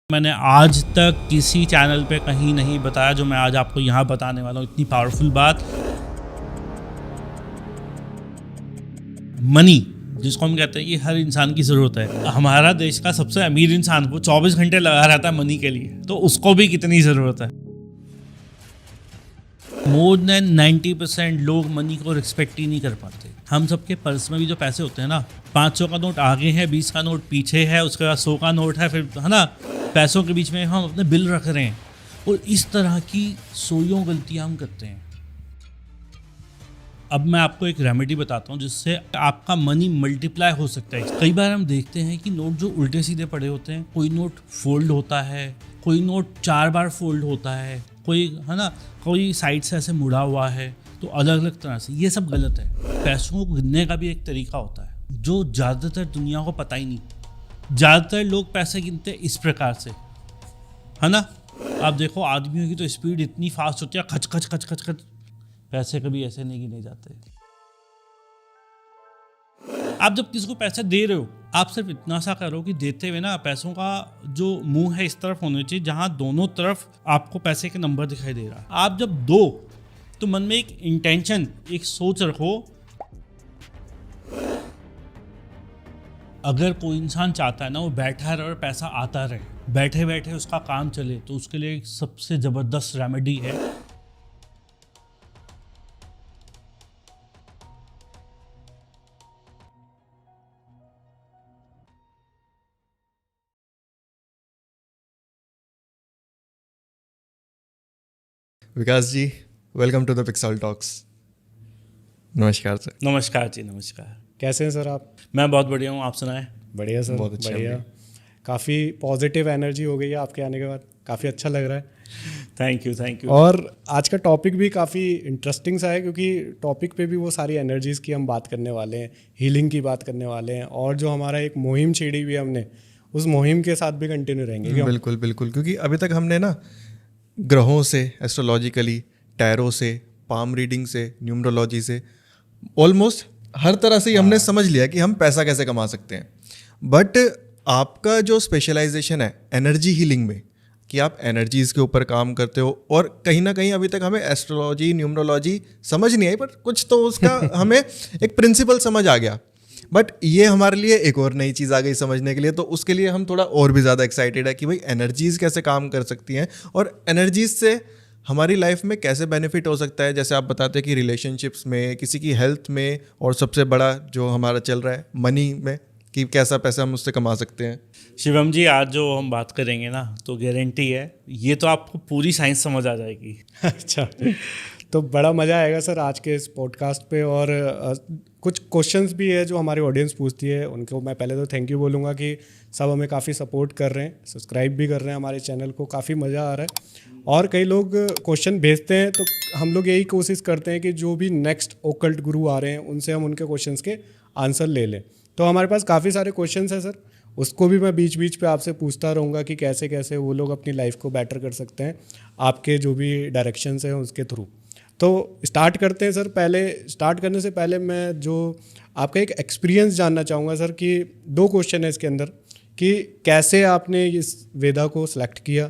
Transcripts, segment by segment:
मैंने आज तक किसी चैनल पे कहीं नहीं बताया जो मैं आज आपको यहाँ बताने वाला हूँ। इतनी पावरफुल बात, मनी जिसको हम कहते हैं कि हर इंसान की ज़रूरत है। हमारा देश का सबसे अमीर इंसान वो 24 घंटे लगा रहता है मनी के लिए, तो उसको भी कितनी ज़रूरत है। मोर देन 90% लोग मनी को रिस्पेक्ट ही नहीं कर पाते। हम सबके पर्स में भी जो पैसे होते हैं ना, 500 का नोट आगे है, 20 का नोट पीछे है, उसके बाद 100 का नोट है, फिर है ना, पैसों के बीच में हम अपने बिल रख रहे हैं और इस तरह की सोयों गलतियां हम करते हैं। अब मैं आपको एक रेमेडी बताता हूँ जिससे आपका मनी मल्टीप्लाई हो सकता है। कई बार हम देखते हैं कि नोट जो उल्टे सीधे पड़े होते हैं, कोई नोट फोल्ड होता है, कोई नोट 4 बार फोल्ड होता है, कोई है ना, कोई साइड से ऐसे मुड़ा हुआ है, तो अलग अलग तरह से। ये सब गलत है। पैसों को गिनने का भी एक तरीका होता है जो ज़्यादातर दुनिया को पता ही नहीं। ज़्यादातर लोग पैसे गिनते हैं इस प्रकार से, है ना। आप देखो आदमियों की तो स्पीड इतनी फास्ट होती है, खच खच खच खच खच। पैसे कभी ऐसे नहीं गिने जाते। आप जब किसी को पैसे दे रहे हो, आप सिर्फ इतना सा करो कि देते हुए ना पैसों का जो मुंह है इस तरफ होना चाहिए जहां दोनों तरफ आपको पैसे के नंबर दिखाई दे रहा है। आप जब दो तो मन में एक इंटेंशन, एक सोच रखो। अगर कोई इंसान चाहता है ना वो बैठा रहे और पैसा आता रहे, बैठे बैठे उसका काम चले, तो उसके लिए एक सबसे ज़बरदस्त रेमेडी है। Vikas ji, welcome to the Pixel Talks. नमस्कार सर। नमस्कार जी, नमस्कार। कैसे हैं सर आप? मैं बहुत बढ़िया हूँ, आप सुनाएं। बढ़िया सर, बहुत अच्छा बढ़िया। काफ़ी पॉजिटिव एनर्जी हो गई है आपके आने के बाद, काफ़ी अच्छा लग रहा है। Thank you, thank you. और आज का टॉपिक भी काफ़ी इंटरेस्टिंग सा है क्योंकि टॉपिक पे भी वो सारी एनर्जीज़ की हम बात करने वाले हैं, हीलिंग की बात करने वाले हैं, और जो हमारा एक मुहिम छेड़ी हुई है हमने, उस मुहिम के साथ भी कंटिन्यू रहेंगे। क्यों? बिल्कुल बिल्कुल, क्योंकि अभी तक हमने ना ग्रहों से, एस्ट्रोलॉजिकली, टैरो से, पाम रीडिंग से, न्यूमरोलॉजी से, ऑलमोस्ट हर तरह से ही हमने समझ लिया कि हम पैसा कैसे कमा सकते हैं। बट आपका जो स्पेशलाइजेशन है एनर्जी हीलिंग में, कि आप एनर्जीज़ के ऊपर काम करते हो, और कहीं ना कहीं अभी तक हमें एस्ट्रोलॉजी, न्यूमरोलॉजी समझ नहीं आई, पर कुछ तो उसका हमें एक प्रिंसिपल समझ आ गया। बट ये हमारे लिए एक और नई चीज़ आ गई समझने के लिए, तो उसके लिए हम थोड़ा और भी ज़्यादा एक्साइटेड है कि भाई एनर्जीज़ कैसे काम कर सकती हैं और एनर्जीज़ से हमारी लाइफ में कैसे बेनिफिट हो सकता है। जैसे आप बताते हैं कि रिलेशनशिप्स में, किसी की हेल्थ में, और सबसे बड़ा जो हमारा चल रहा है मनी में, कि कैसा पैसा हम उससे कमा सकते हैं। शिवम जी, आज जो हम बात करेंगे ना, तो गारंटी है ये तो आपको पूरी साइंस समझ आ जाएगी। अच्छा, तो बड़ा मज़ा आएगा सर आज के इस पॉडकास्ट पे। और कुछ क्वेश्चंस भी है जो हमारी ऑडियंस पूछती है, उनको मैं पहले तो थैंक यू बोलूँगा कि सब हमें काफ़ी सपोर्ट कर रहे हैं, सब्सक्राइब भी कर रहे हैं हमारे चैनल को, काफ़ी मज़ा आ रहा है। और कई लोग क्वेश्चन भेजते हैं, तो हम लोग यही कोशिश करते हैं कि जो भी नेक्स्ट ओकल्ट गुरु आ रहे हैं उनसे हम उनके क्वेश्चंस के आंसर ले लें। तो हमारे पास काफ़ी सारे क्वेश्चंस हैं सर, उसको भी मैं बीच बीच पे आपसे पूछता रहूँगा कि कैसे कैसे वो लोग अपनी लाइफ को बेटर कर सकते हैं आपके जो भी डायरेक्शंस हैं उसके थ्रू। तो स्टार्ट करते हैं सर। पहले स्टार्ट करने से पहले मैं जो आपका एक एक्सपीरियंस जानना चाहूँगा सर, कि 2 क्वेश्चन है इसके अंदर, कि कैसे आपने इस वेदा को सिलेक्ट किया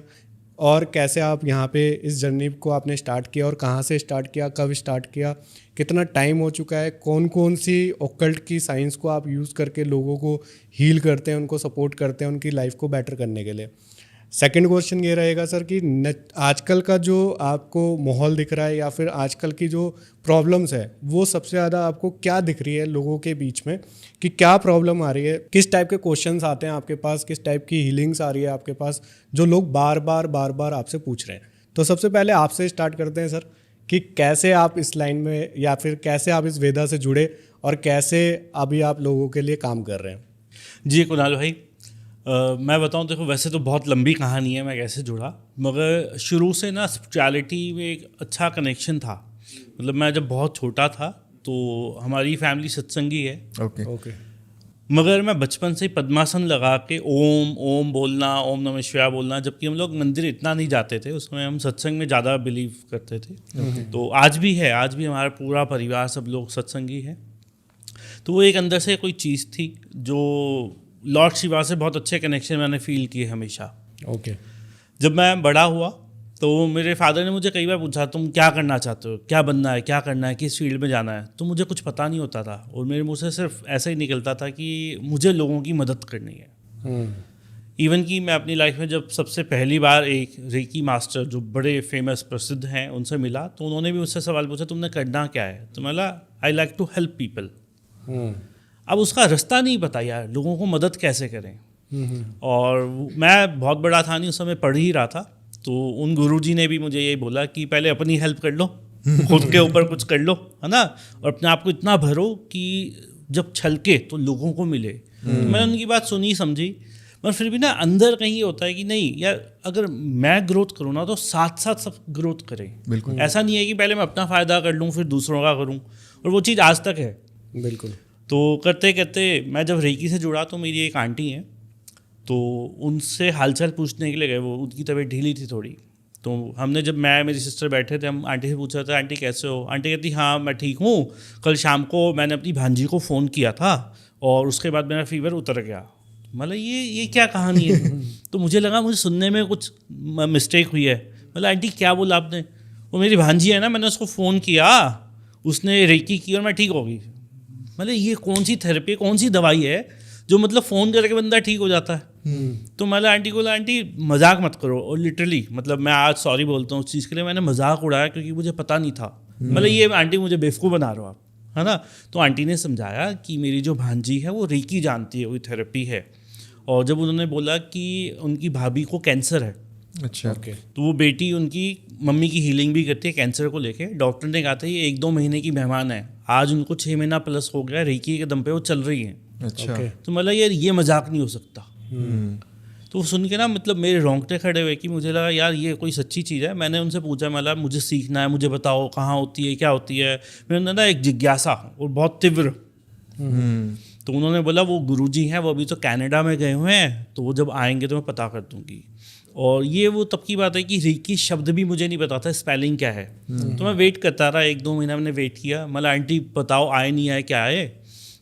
और कैसे आप यहाँ पे इस जर्नी को आपने स्टार्ट किया, और कहाँ से स्टार्ट किया, कब स्टार्ट किया, कितना टाइम हो चुका है, कौन कौन सी ओकल्ट की साइंस को आप यूज़ करके लोगों को हील करते हैं, उनको सपोर्ट करते हैं उनकी लाइफ को बेटर करने के लिए। सेकंड क्वेश्चन ये रहेगा सर कि आजकल का जो आपको माहौल दिख रहा है या फिर आजकल की जो प्रॉब्लम्स है, वो सबसे ज़्यादा आपको क्या दिख रही है लोगों के बीच में, कि क्या प्रॉब्लम आ रही है, किस टाइप के क्वेश्चंस आते हैं आपके पास, किस टाइप की हीलिंग्स आ रही है आपके पास, जो लोग बार बार आपसे पूछ रहे हैं। तो सबसे पहले आपसे स्टार्ट करते हैं सर, कि कैसे आप इस लाइन में, या फिर कैसे आप इस वेदा से जुड़े और कैसे अभी आप लोगों के लिए काम कर रहे हैं। जी कुणाल भाई, मैं बताऊं, देखो वैसे तो बहुत लंबी कहानी है मैं कैसे जुड़ा, मगर शुरू से ना स्पिरिचुअलिटी में एक अच्छा कनेक्शन था। मतलब मैं जब बहुत छोटा था तो हमारी फैमिली सत्संगी है। ओके। मगर मैं बचपन से ही पद्मासन लगा के ओम ओम बोलना, ओम नमः शिवाय बोलना, जबकि हम लोग मंदिर इतना नहीं जाते थे, उसमें हम सत्संग में ज़्यादा बिलीव करते थे। तो आज भी है, आज भी हमारा पूरा परिवार सब लोग सत्संगी है। तो वो एक अंदर से कोई चीज़ थी जो लॉर्ड शिवा से बहुत अच्छे कनेक्शन मैंने फील किए हमेशा। ओके। जब मैं बड़ा हुआ तो मेरे फादर ने मुझे कई बार पूछा तुम क्या करना चाहते हो, क्या बनना है, क्या करना है, किस फील्ड में जाना है, तो मुझे कुछ पता नहीं होता था और मेरे मुंह से सिर्फ ऐसा ही निकलता था कि मुझे लोगों की मदद करनी है। इवन कि मैं अपनी लाइफ में जब सबसे पहली बार एक रेकी मास्टर जो बड़े फेमस प्रसिद्ध हैं उनसे मिला तो उन्होंने भी मुझसे सवाल पूछा तुमने करना क्या है, तो मैं I like to help people. अब उसका रास्ता नहीं पता यार, लोगों को मदद कैसे करें। और मैं बहुत बड़ा था नहीं, उस समय पढ़ ही रहा था, तो उन गुरुजी ने भी मुझे यही बोला कि पहले अपनी हेल्प कर लो, खुद के ऊपर कुछ कर लो, है ना, और अपने आप को इतना भरो कि जब छलके तो लोगों को मिले। तो मैंने उनकी बात सुनी समझी, पर फिर भी ना अंदर कहीं होता है कि नहीं यार, अगर मैं ग्रोथ करूँ ना तो साथ साथ सब ग्रोथ करें। बिल्कुल। ऐसा नहीं है कि पहले मैं अपना फ़ायदा कर लूँ फिर दूसरों का करूँ, और वो चीज़ आज तक है। बिल्कुल। तो करते करते मैं जब रेकी से जुड़ा तो मेरी एक आंटी हैं, तो उनसे हालचाल पूछने के लिए गए, वो उनकी तबीयत ढीली थी थोड़ी, तो हमने जब मैं मेरी सिस्टर बैठे थे, हम आंटी से पूछा था आंटी कैसे हो, आंटी कहती हाँ मैं ठीक हूँ, कल शाम को मैंने अपनी भांजी को फ़ोन किया था और उसके बाद मेरा फीवर उतर गया। मतलब ये क्या कहानी है। तो मुझे लगा मुझे सुनने में कुछ मिस्टेक हुई है। मतलब आंटी क्या बोला आपने, वो मेरी भांजी है ना, मैंने उसको फ़ोन किया, उसने रेकी की और मैं ठीक हो गई। मतलब ये कौन सी थेरेपी, कौन सी दवाई है जो मतलब फ़ोन करके बंदा ठीक हो जाता है। तो मतलब आंटी को बोला आंटी मजाक मत करो, और लिटरली मतलब मैं आज सॉरी बोलता हूँ उस चीज़ के लिए, मैंने मजाक उड़ाया क्योंकि मुझे पता नहीं था। मतलब ये आंटी मुझे बेवकूफ़ बना रहे हो आप, है ना। तो आंटी ने समझाया कि मेरी जो भांजी है वो रेकी जानती है, वही थेरेपी है। और जब उन्होंने बोला कि उनकी भाभी को कैंसर है, अच्छा, ओके। तो वो बेटी उनकी मम्मी की हीलिंग भी करती है कैंसर को लेके। डॉक्टर ने कहा था ये 1-2 महीने की मेहमान है, आज उनको 6 महीना प्लस हो गया, रेकी के दम पे वो चल रही हैं। अच्छा। ओके। तो मतलब यार ये मजाक नहीं हो सकता। तो सुन के ना मतलब मेरे रोंगटे खड़े हुए कि मुझे लगा यार ये कोई सच्ची चीज़ है। मैंने उनसे पूछा, मतलब मुझे सीखना है, मुझे बताओ कहाँ होती है, क्या होती है। मैंने ना एक जिज्ञासा और बहुत तीव्र। तो उन्होंने बोला वो गुरुजी हैं, वो अभी तो कनाडा में गए हुए हैं, तो वो जब आएंगे तो मैं पता कर दूंगी। और ये वो तब की बात है कि रेकी शब्द भी मुझे नहीं पता था स्पेलिंग क्या है। तो मैं वेट करता रहा, 1-2 महीना मैंने वेट किया। मतलब आंटी बताओ आए नहीं आए, क्या आए।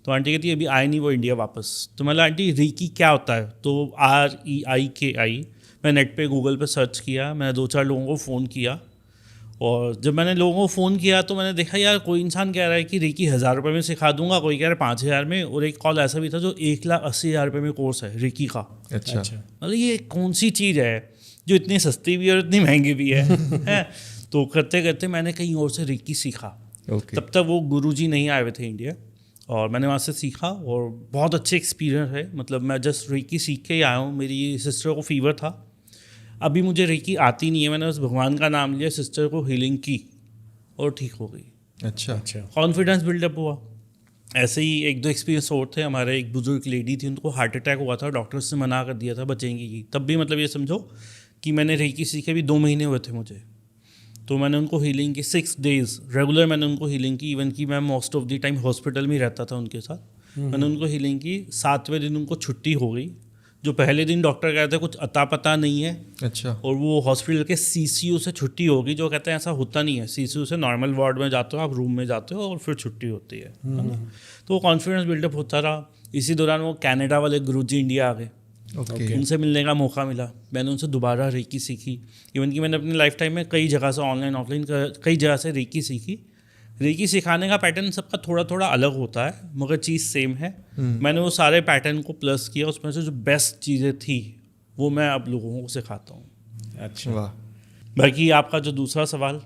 तो आंटी कहती है अभी आए नहीं वो इंडिया वापस। तो मतलब आंटी रेकी क्या होता है, तो REIKI। मैं नेट पे गूगल पे सर्च किया, मैंने 2-4 लोगों को फ़ोन किया, और जब मैंने लोगों को फ़ोन किया तो मैंने देखा यार कोई इंसान कह रहा है कि रेकी 1000 रुपये में सिखा दूंगा, कोई कह रहा है 5000 में, और एक कॉल ऐसा भी था जो 1,80,000 रुपये में कोर्स है रेकी का। अच्छा। मतलब ये कौन सी चीज़ है जो इतनी सस्ती भी है और इतनी महंगी भी है। तो करते करते मैंने कहीं और से रेकी सीखा। ओके। तब तक वो गुरुजी नहीं आए हुए थे इंडिया, और मैंने वहाँ से सीखा और बहुत अच्छे एक्सपीरियंस है। मतलब मैं जस्ट रेकी सीख के ही आया हूँ। मेरी सिस्टर को फीवर था, अभी मुझे रेकी आती नहीं है, मैंने बस भगवान का नाम लिया, सिस्टर को हीलिंग की और ठीक हो गई। अच्छा। अच्छा। कॉन्फिडेंस बिल्डअप हुआ। ऐसे ही 1-2 एक्सपीरियंस और थे। हमारे एक बुजुर्ग लेडी थी, उनको हार्ट अटैक हुआ था, डॉक्टर्स ने मना कर दिया था बचेंगी की। तब भी मतलब ये समझो कि मैंने रेकी सीखे भी 2 महीने हुए थे मुझे, तो मैंने उनको हीलिंग की 6 डेज़ रेगुलर मैंने उनको हीलिंग की। इवन कि मैं most of the time hospital में ही रहता था उनके साथ। मैंने उनको हीलिंग की। 7वें दिन उनको छुट्टी हो गई। जो पहले दिन डॉक्टर कहते हैं कुछ अता पता नहीं है, अच्छा। और वो हॉस्पिटल के CCU से छुट्टी होगी, जो कहते हैं ऐसा होता नहीं है। CCU से नॉर्मल वार्ड में जाते हो, आप रूम में जाते हो और फिर छुट्टी होती है ना। तो वो कॉन्फिडेंस बिल्डअप होता रहा। इसी दौरान वो कनाडा वाले गुरुजी इंडिया आ गए, ओके। उनसे मिलने का मौका मिला। मैंने उनसे दोबारा रेकी सीखी। इवन कि मैंने अपनी लाइफ टाइम में कई जगह से ऑनलाइन ऑफलाइन कई जगह से रेकी सीखी। रेकी सिखाने का पैटर्न सबका थोड़ा थोड़ा अलग होता है, मगर चीज़ सेम है। मैंने वो सारे पैटर्न को प्लस किया, उसमें से जो बेस्ट चीज़ें थी वो मैं अब लोगों को सिखाता हूँ। अच्छा। वाह। बाकी आपका जो दूसरा सवाल,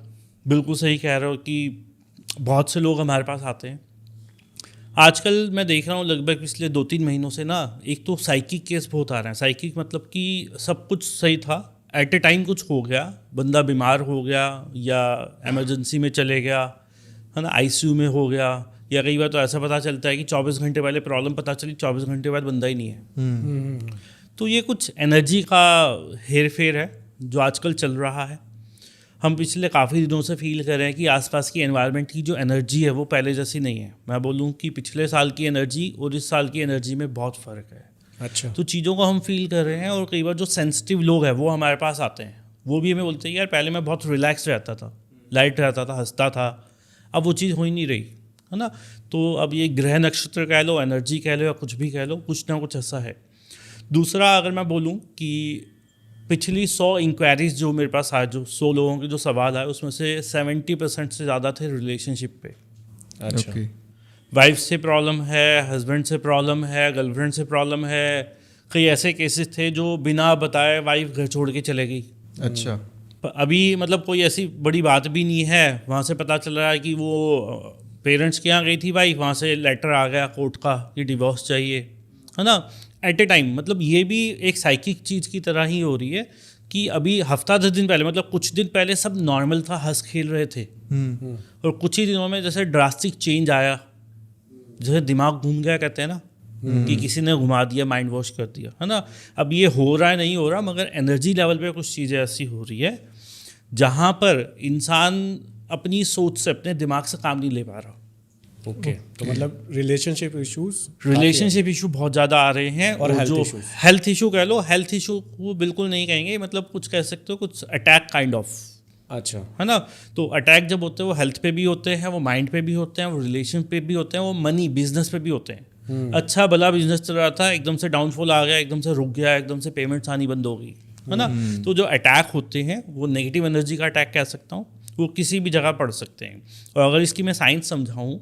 बिल्कुल सही कह रहे हो कि बहुत से लोग हमारे पास आते हैं। आजकल मैं देख रहा हूँ लगभग पिछले 2-3 महीनों से ना, एक तो साइकिक केस बहुत आ रहे हैं। साइकिक मतलब कि सब कुछ सही था, एट ए टाइम कुछ हो गया, बंदा बीमार हो गया या इमरजेंसी में चले गया, है ना, ICU में हो गया, या कई बार तो ऐसा पता चलता है कि 24 घंटे पहले प्रॉब्लम पता चली, 24 घंटे बाद बंदा ही नहीं है। तो ये कुछ एनर्जी का हेर फेर है जो आजकल चल रहा है। हम पिछले काफ़ी दिनों से फील कर रहे हैं कि आसपास की एनवायरनमेंट की जो एनर्जी है वो पहले जैसी नहीं है। मैं बोलूँ कि पिछले साल की एनर्जी और इस साल की एनर्जी में बहुत फ़र्क है। अच्छा। तो चीज़ों को हम फील कर रहे हैं, और कई बार जो सेंसिटिव लोग हैं वो हमारे पास आते हैं, वो भी हमें बोलते हैं यार पहले मैं बहुत रिलैक्स रहता था, लाइट रहता था, हंसता था, अब वो चीज़ हो ही नहीं रही, है ना। तो अब ये ग्रह नक्षत्र कह लो, एनर्जी कह लो, या कुछ भी कह लो, कुछ ना कुछ ऐसा है। दूसरा अगर मैं बोलूँ कि पिछली 100 इंक्वायरीज जो मेरे पास आए, जो 100 लोगों के जो सवाल आए, उसमें से 70% से ज़्यादा थे रिलेशनशिप पे। अच्छा। ओके। वाइफ से प्रॉब्लम है, हस्बैंड से प्रॉब्लम है, गर्लफ्रेंड से प्रॉब्लम है। कई ऐसे केसेस थे जो बिना बताए वाइफ घर छोड़ के चले गई। अच्छा। अभी मतलब कोई ऐसी बड़ी बात भी नहीं है, वहाँ से पता चल रहा है कि वो पेरेंट्स के यहाँ गई थी वाइफ, वहाँ से लेटर आ गया कोर्ट का कि डिवोर्स चाहिए, है ना, एट ए टाइम। मतलब ये भी एक साइकिक चीज़ की तरह ही हो रही है कि अभी हफ्ता 10 दिन पहले, मतलब कुछ दिन पहले सब नॉर्मल था, हंस खेल रहे थे, और कुछ ही दिनों में जैसे ड्रास्टिक चेंज आया, जैसे दिमाग घूम गया कहते हैं ना, कि किसी ने घुमा दिया, माइंड वॉश कर दिया, है ना। अब ये हो रहा है नहीं हो रहा, मगर एनर्जी लेवल पे कुछ चीज़ें ऐसी हो रही है जहाँ पर इंसान अपनी सोच से, अपने दिमाग से काम नहीं ले पा रहा। ओके। तो मतलब रिलेशनशिप इशू बहुत ज़्यादा आ रहे हैं, और health जो issues। हेल्थ इशू कह लो, हेल्थ इशू वो बिल्कुल नहीं कहेंगे, मतलब कुछ कह सकते हो, कुछ अटैक काइंड ऑफ, अच्छा। है ना। तो अटैक जब होते हैं वो हेल्थ पे भी होते हैं, वो माइंड पे भी होते हैं, वो रिलेशन पे भी होते हैं, वो मनी बिजनेस पे भी होते हैं। अच्छा भला बिजनेस चल रहा था, एकदम से डाउनफॉल आ गया, एकदम से रुक गया, एकदम से पेमेंट्स आनी बंद हो गई, है ना। तो जो अटैक होते हैं वो नेगेटिव एनर्जी का अटैक कह सकता हूँ, वो किसी भी जगह पड़ सकते हैं। और अगर इसकी मैं साइंस समझाऊँ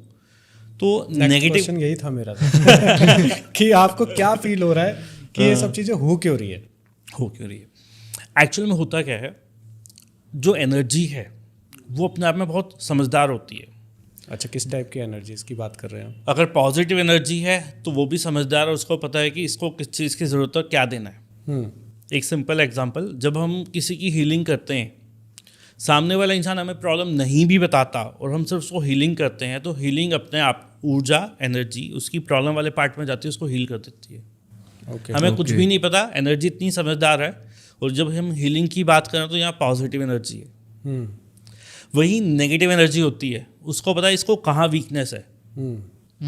तो नेगेटिव क्वेश्चन यही था मेरा कि आपको क्या फील हो रहा है कि ये सब चीज़ें हो क्यों रही है। एक्चुअल में होता क्या है, जो एनर्जी है वो अपने आप में बहुत समझदार होती है। अच्छा, किस टाइप की एनर्जीज की बात कर रहे हैं? अगर पॉजिटिव एनर्जी है तो वो भी समझदार है, उसको पता है कि इसको किस चीज़ की ज़रूरत है, क्या देना है। एक सिंपल एग्जांपल, जब हम किसी की हीलिंग करते हैं, सामने वाला इंसान हमें प्रॉब्लम नहीं भी बताता और हम सिर्फ उसको हीलिंग करते हैं, तो हीलिंग अपने आप ऊर्जा, एनर्जी उसकी प्रॉब्लम वाले पार्ट में जाती है, उसको हील कर देती है। हमें कुछ भी नहीं पता, एनर्जी इतनी समझदार है। और जब हम हीलिंग की बात करें तो यहाँ पॉजिटिव एनर्जी है। वही नेगेटिव एनर्जी होती है, उसको पता है इसको कहाँ वीकनेस है,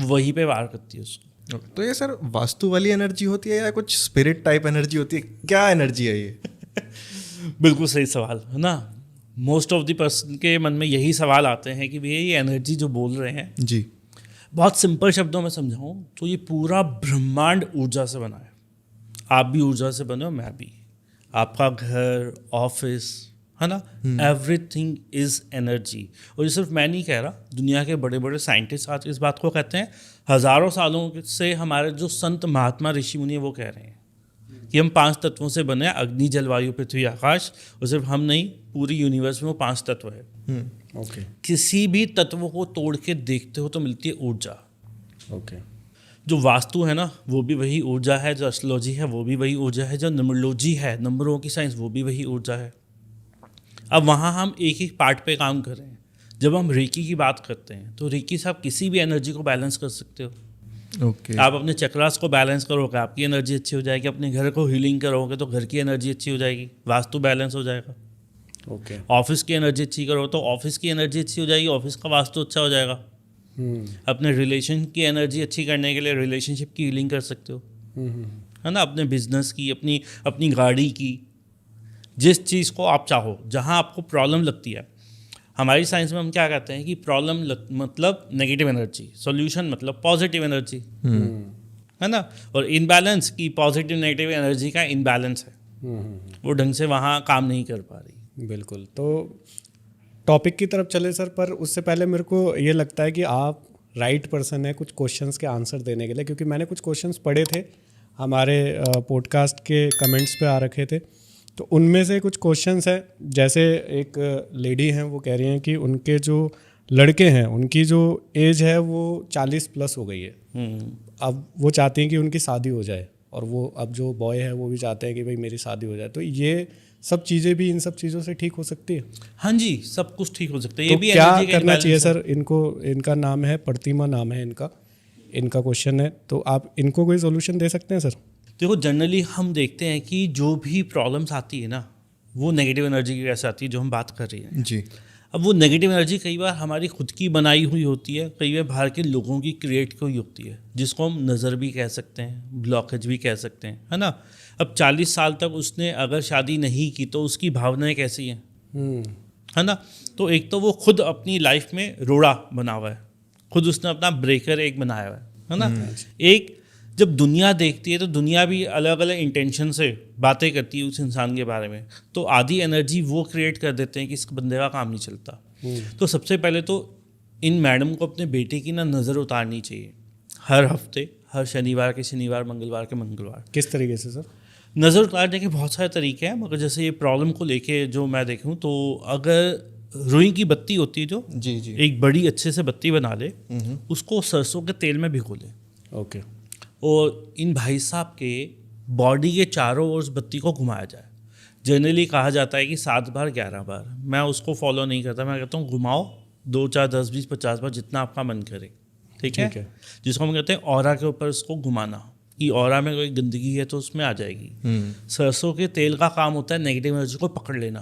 वहीं पे वार करती है उसको। तो ये सर वास्तु वाली एनर्जी होती है या कुछ स्पिरिट टाइप एनर्जी होती है, क्या एनर्जी है ये? बिल्कुल सही सवाल है ना। मोस्ट ऑफ द पर्सन के मन में यही सवाल आते हैं कि भैया ये एनर्जी जो बोल रहे हैं जी, बहुत सिंपल शब्दों में समझाऊं तो ये पूरा ब्रह्मांड ऊर्जा से बना है। आप भी ऊर्जा से बने हो, मैं भी, आपका घर, ऑफिस, है ना, एवरीथिंग इज एनर्जी। और ये सिर्फ मैं नहीं कह रहा, दुनिया के बड़े बड़े साइंटिस्ट आज इस बात को कहते हैं। हज़ारों सालों से हमारे जो संत महात्मा ऋषि मुनि वो कह रहे हैं कि हम 5 तत्वों से बने हैं, अग्नि, जल, वायु, पृथ्वी, आकाश। और सिर्फ हम नहीं, पूरी यूनिवर्स में वो 5 तत्व है। ओके। किसी भी तत्व को तोड़ के देखते हो तो मिलती है ऊर्जा। ओके। जो वास्तु है ना वो भी वही ऊर्जा है, जो एस्ट्रोलॉजी है वो भी वही ऊर्जा है, जो न्यूमरोलॉजी है, नंबरों की साइंस, वो भी वही ऊर्जा है। अब वहाँ हम एक एक पार्ट पे काम कर रहे हैं। जब हम रेकी की बात करते हैं तो रेकी से आप किसी भी एनर्जी को बैलेंस कर सकते हो। आप अपने चक्रास को बैलेंस करोगे, आपकी एनर्जी अच्छी हो जाएगी। अपने घर को हीलिंग करोगे तो घर की एनर्जी अच्छी हो जाएगी, वास्तु बैलेंस हो जाएगा। ओके। ऑफिस की एनर्जी अच्छी करो तो ऑफिस की एनर्जी अच्छी हो जाएगी, ऑफिस का वास्तु अच्छा हो जाएगा। अपने रिलेशन की एनर्जी अच्छी करने के लिए रिलेशनशिप की हीलिंग कर सकते हो, है ना। अपने बिजनेस की, अपनी गाड़ी की, जिस चीज़ को आप चाहो, जहाँ आपको प्रॉब्लम लगती है। हमारी साइंस में हम क्या कहते हैं कि प्रॉब्लम मतलब नेगेटिव एनर्जी, सॉल्यूशन मतलब पॉजिटिव एनर्जी, है ना। और इनबैलेंस की पॉजिटिव नेगेटिव एनर्जी का इनबैलेंस है, वो ढंग से वहाँ काम नहीं कर पा रही। बिल्कुल। तो टॉपिक की तरफ चले सर, पर उससे पहले मेरे को ये लगता है कि आप राइट पर्सन है कुछ क्वेश्चंस के आंसर देने के लिए, क्योंकि मैंने कुछ क्वेश्चंस पढ़े थे हमारे पॉडकास्ट के कमेंट्स पे आ रखे थे। तो उनमें से कुछ क्वेश्चंस हैं, जैसे एक लेडी हैं वो कह रही हैं कि उनके जो लड़के हैं उनकी जो एज है वो 40 प्लस हो गई है। अब वो चाहती हैं कि उनकी शादी हो जाए, और वो अब जो बॉय है वो भी चाहते हैं कि भाई मेरी शादी हो जाए। तो ये सब चीज़ें भी इन सब चीज़ों से ठीक हो सकती है? हाँ जी, सब कुछ ठीक हो सकता है। तो ये भी क्या एनर्जी का करना चाहिए imbalance है। सर इनको? इनका नाम है प्रतिमा, नाम है इनका क्वेश्चन है, तो आप इनको कोई सोल्यूशन दे सकते हैं सर? देखो, जनरली हम देखते हैं कि जो भी प्रॉब्लम्स आती है ना वो नेगेटिव एनर्जी की वजह से आती है, जो हम बात कर रहे हैं जी। अब वो नेगेटिव एनर्जी कई बार हमारी खुद की बनाई हुई होती है, कई बार बाहर के लोगों की क्रिएट की हुई होती है, जिसको हम नज़र भी कह सकते हैं, ब्लॉकेज भी कह सकते हैं, है ना। अब 40 साल तक उसने अगर शादी नहीं की तो उसकी भावनाएं कैसी हैं, है ना। तो एक तो वो खुद अपनी लाइफ में रोड़ा बना हुआ है, खुद उसने अपना ब्रेकर एक बनाया हुआ है ना। एक जब दुनिया देखती है तो दुनिया भी अलग अलग इंटेंशन से बातें करती है उस इंसान के बारे में, तो आधी एनर्जी वो क्रिएट कर देते हैं कि इस बंदे का काम नहीं चलता। तो सबसे पहले तो इन मैडम को अपने बेटे की ना नज़र उतारनी चाहिए हर हफ्ते, हर शनिवार के शनिवार, मंगलवार के मंगलवार। किस तरीके से सर? नज़र उतारने के बहुत सारे तरीके हैं, मगर जैसे ये प्रॉब्लम को लेके जो मैं देखूँ तो अगर रुई की बत्ती होती है जो जी एक बड़ी अच्छे से बत्ती बना ले, उसको सरसों के तेल में भिगो ले, ओके, और इन भाई साहब के बॉडी के चारों ओर उस बत्ती को घुमाया जाए। जनरली कहा जाता है कि 7 बार 11 बार, मैं उसको फॉलो नहीं करता, मैं कहता हूँ घुमाओ 2 4 10 20 50 बार जितना आपका मन करे, ठीक है। जिसको हम कहते हैं ऑरा के ऊपर उसको घुमाना, कि ऑरा में कोई गंदगी है तो उसमें आ जाएगी। सरसों के तेल का काम होता है नेगेटिव एनर्जी को पकड़ लेना,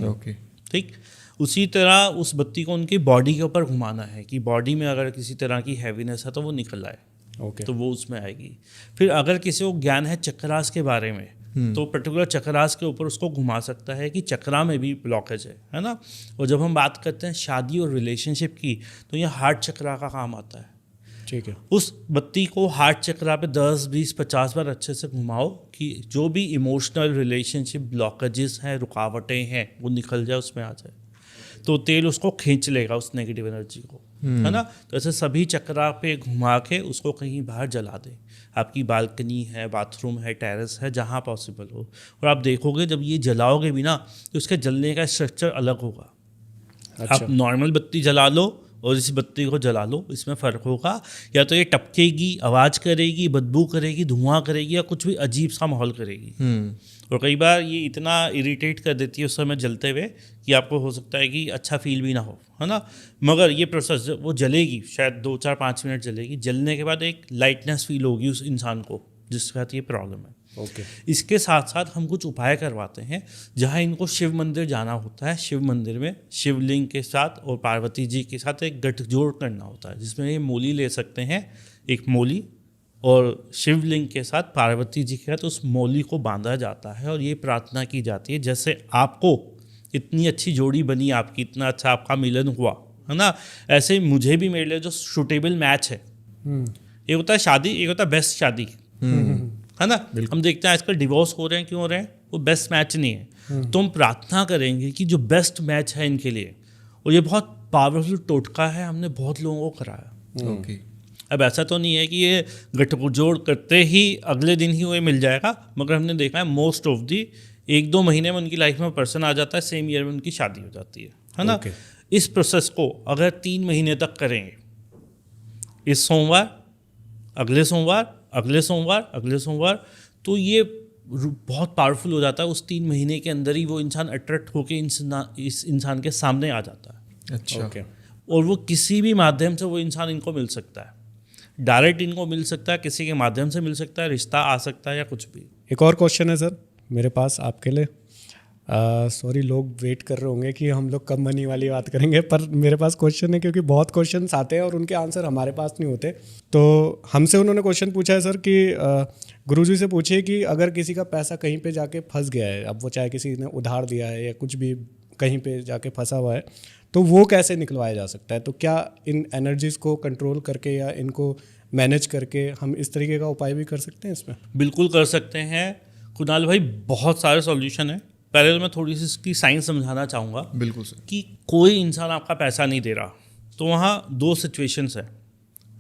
ओके, ठीक। उसी तरह उस बत्ती को उनकी बॉडी के ऊपर घुमाना है कि बॉडी में अगर किसी तरह की हैवीनेस है तो वो निकल आए, ओके, तो वो उसमें आएगी। फिर अगर किसी को ज्ञान है चक्रास के बारे में, तो पर्टिकुलर चक्रास के ऊपर उसको घुमा सकता है कि चक्रा में भी ब्लॉकेज है ना। और जब हम बात करते हैं शादी और रिलेशनशिप की, तो ये हार्ट चक्रा का काम आता है, ठीक है। उस बत्ती को हार्ट चक्रा पे 10 20 50 बार अच्छे से घुमाओ कि जो भी इमोशनल रिलेशनशिप ब्लॉकेजेस हैं, रुकावटें हैं, वो निकल जाए, उसमें आ जाए, तो तेल उसको खींच लेगा उस नेगेटिव एनर्जी को, है ना। तो ऐसे सभी चक्रा पे घुमा के उसको कहीं बाहर जला दें। आपकी बालकनी है, बाथरूम है, टेरेस है, जहाँ पॉसिबल हो। और आप देखोगे जब ये जलाओगे भी ना, तो उसके जलने का स्ट्रक्चर अलग होगा। अच्छा। आप नॉर्मल बत्ती जला लो और इस बत्ती को जला लो, इसमें फ़र्क होगा। या तो ये टपकेगी, आवाज़ करेगी, बदबू करेगी, धुआं करेगी, या कुछ भी अजीब सा माहौल करेगी। और कई बार ये इतना इरिटेट कर देती है उस समय जलते हुए कि आपको हो सकता है कि अच्छा फील भी ना हो, है ना। मगर ये प्रोसेस वो जलेगी, शायद 2 4 5 मिनट जलेगी, जलने के बाद एक लाइटनेस फील होगी उस इंसान को जिसके साथ ये प्रॉब्लम है। ओके। इसके साथ साथ हम कुछ उपाय करवाते हैं। जहाँ इनको शिव मंदिर जाना होता है, शिव मंदिर में शिवलिंग के साथ और पार्वती जी के साथ एक गठजोड़ करना होता है, जिसमें ये मोली ले सकते हैं, एक मोली, और शिवलिंग के साथ पार्वती जी के साथ उस मोली को बांधा जाता है और ये प्रार्थना की जाती है जैसे आपको इतनी अच्छी जोड़ी बनी, आपकी इतना अच्छा आपका मिलन हुआ, है ना, ऐसे मुझे भी मेरे लिए जो सूटेबल मैच है। एक होता है शादी, एक होता है बेस्ट शादी, है ना। हम देखते हैं आजकल डिवोर्स हो रहे हैं, क्यों हो रहे हैं? वो बेस्ट मैच नहीं है। तो हम प्रार्थना करेंगे कि जो बेस्ट मैच है इनके लिए, और ये बहुत पावरफुल टोटका है, हमने बहुत लोगों को कराया। ओके। अब ऐसा तो नहीं है कि ये गठजोड़ करते ही अगले दिन ही वो मिल जाएगा, मगर हमने देखा है मोस्ट ऑफ दी 1-2 महीने में उनकी लाइफ में पर्सन आ जाता है, सेम ईयर में उनकी शादी हो जाती है ना। Okay. इस प्रोसेस को अगर 3 महीने तक करेंगे, इस सोमवार, अगले सोमवार, अगले सोमवार, अगले सोमवार, तो ये बहुत पावरफुल हो जाता है। उस 3 महीने के अंदर ही वो इंसान अट्रैक्ट होकर इस इंसान के सामने आ जाता है। अच्छा। ओके। और वो किसी भी माध्यम से वो इंसान इनको मिल सकता है, डायरेक्ट इनको मिल सकता है, किसी के माध्यम से मिल सकता है, रिश्ता आ सकता है, या कुछ भी। एक और क्वेश्चन है सर मेरे पास आपके लिए। सॉरी, लोग वेट कर रहे होंगे कि हम लोग कब मनी वाली बात करेंगे, पर मेरे पास क्वेश्चन है क्योंकि बहुत क्वेश्चंस आते हैं और उनके आंसर हमारे पास नहीं होते। तो हमसे उन्होंने क्वेश्चन पूछा है सर कि गुरुजी से पूछिए कि अगर किसी का पैसा कहीं पे जाके फंस गया है, अब वो चाहे किसी ने उधार दिया है या कुछ भी कहीं पे जाके फंसा हुआ है, तो वो कैसे निकलवाया जा सकता है? तो क्या इन एनर्जीज़ को कंट्रोल करके या इनको मैनेज करके हम इस तरीके का उपाय भी कर सकते हैं इसमें? बिल्कुल कर सकते हैं कुणाल भाई, बहुत सारे सॉल्यूशन है। पहले तो मैं थोड़ी सी इसकी साइंस समझाना चाहूँगा। बिल्कुल सर। कि कोई इंसान आपका पैसा नहीं दे रहा, तो वहाँ 2 सिचुएशंस है।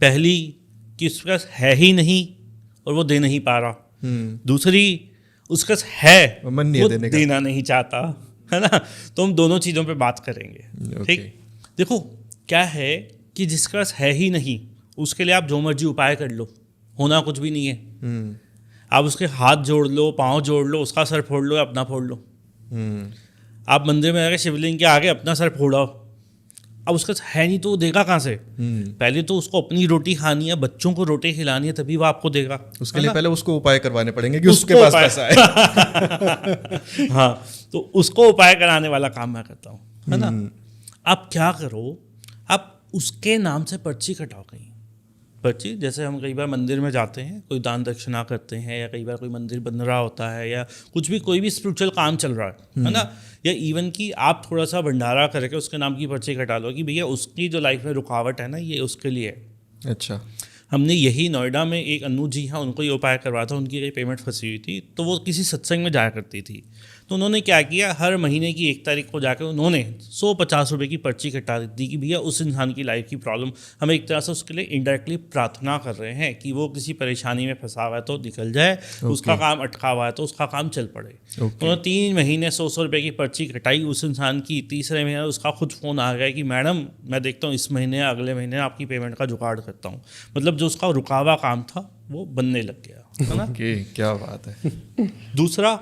पहली कि उसके पास है ही नहीं और वो दे नहीं पा रहा। दूसरी, उसके पास है, मन नहीं वो देने का। देना नहीं चाहता, है ना। तो हम दोनों चीज़ों पे बात करेंगे, ठीक। देखो क्या है कि जिसके पास है ही नहीं, उसके लिए आप जो मर्जी उपाय कर लो, होना कुछ भी नहीं है। आप उसके हाथ जोड़ लो, पाँव जोड़ लो, उसका सर फोड़ लो या अपना फोड़ लो। आप मंदिर में जाकर शिवलिंग के आगे अपना सर फोड़ाओ, अब उसका है नहीं तो वो देगा कहाँ से? पहले तो उसको अपनी रोटी खानी है, बच्चों को रोटी खिलानी है, तभी वो आपको देगा। उसके लिए पहले उसको उपाय करवाने पड़ेंगे कि उसके पास पैसा है। हाँ, तो उसको उपाय कराने वाला काम मैं करता हूँ, है ना। आप क्या करो, आप उसके नाम से पर्ची कटाओ कहीं। पर्ची, जैसे हम कई बार मंदिर में जाते हैं, कोई दान दक्षिणा करते हैं, या कई बार कोई मंदिर बन रहा होता है, या कुछ भी कोई भी स्पिरिचुअल काम चल रहा है ना, या इवन कि आप थोड़ा सा भंडारा करके उसके नाम की पर्ची कटा लो कि भैया उसकी जो लाइफ में रुकावट है ना, ये उसके लिए है। अच्छा। हमने यही नोएडा में एक अनु जी हैं, उनको ये उपाय करवाया था, उनकी कहीं पेमेंट फंसी हुई थी, तो वो किसी सत्संग में जाया करती थी। तो उन्होंने क्या किया, हर महीने की 1 तारीख को जाकर उन्होंने 150 रुपये की पर्ची कटा दी कि भैया उस इंसान की लाइफ की प्रॉब्लम, हम एक तरह से उसके लिए इनडायरेक्टली प्रार्थना कर रहे हैं कि वो किसी परेशानी में फंसा हुआ है तो निकल जाए, उसका काम अटका हुआ है तो उसका काम चल पड़े। तो उन्होंने 3 महीने 100 रुपये की पर्ची कटाई उस इंसान की। तीसरे महीने उसका खुद फ़ोन आ गया कि मैडम मैं देखता हूँ इस महीने अगले महीने आपकी पेमेंट का जुगाड़ करता हूँ। मतलब जो उसका रुका हुआ काम था वो बनने लग गया, है ना। क्या बात है। दूसरा,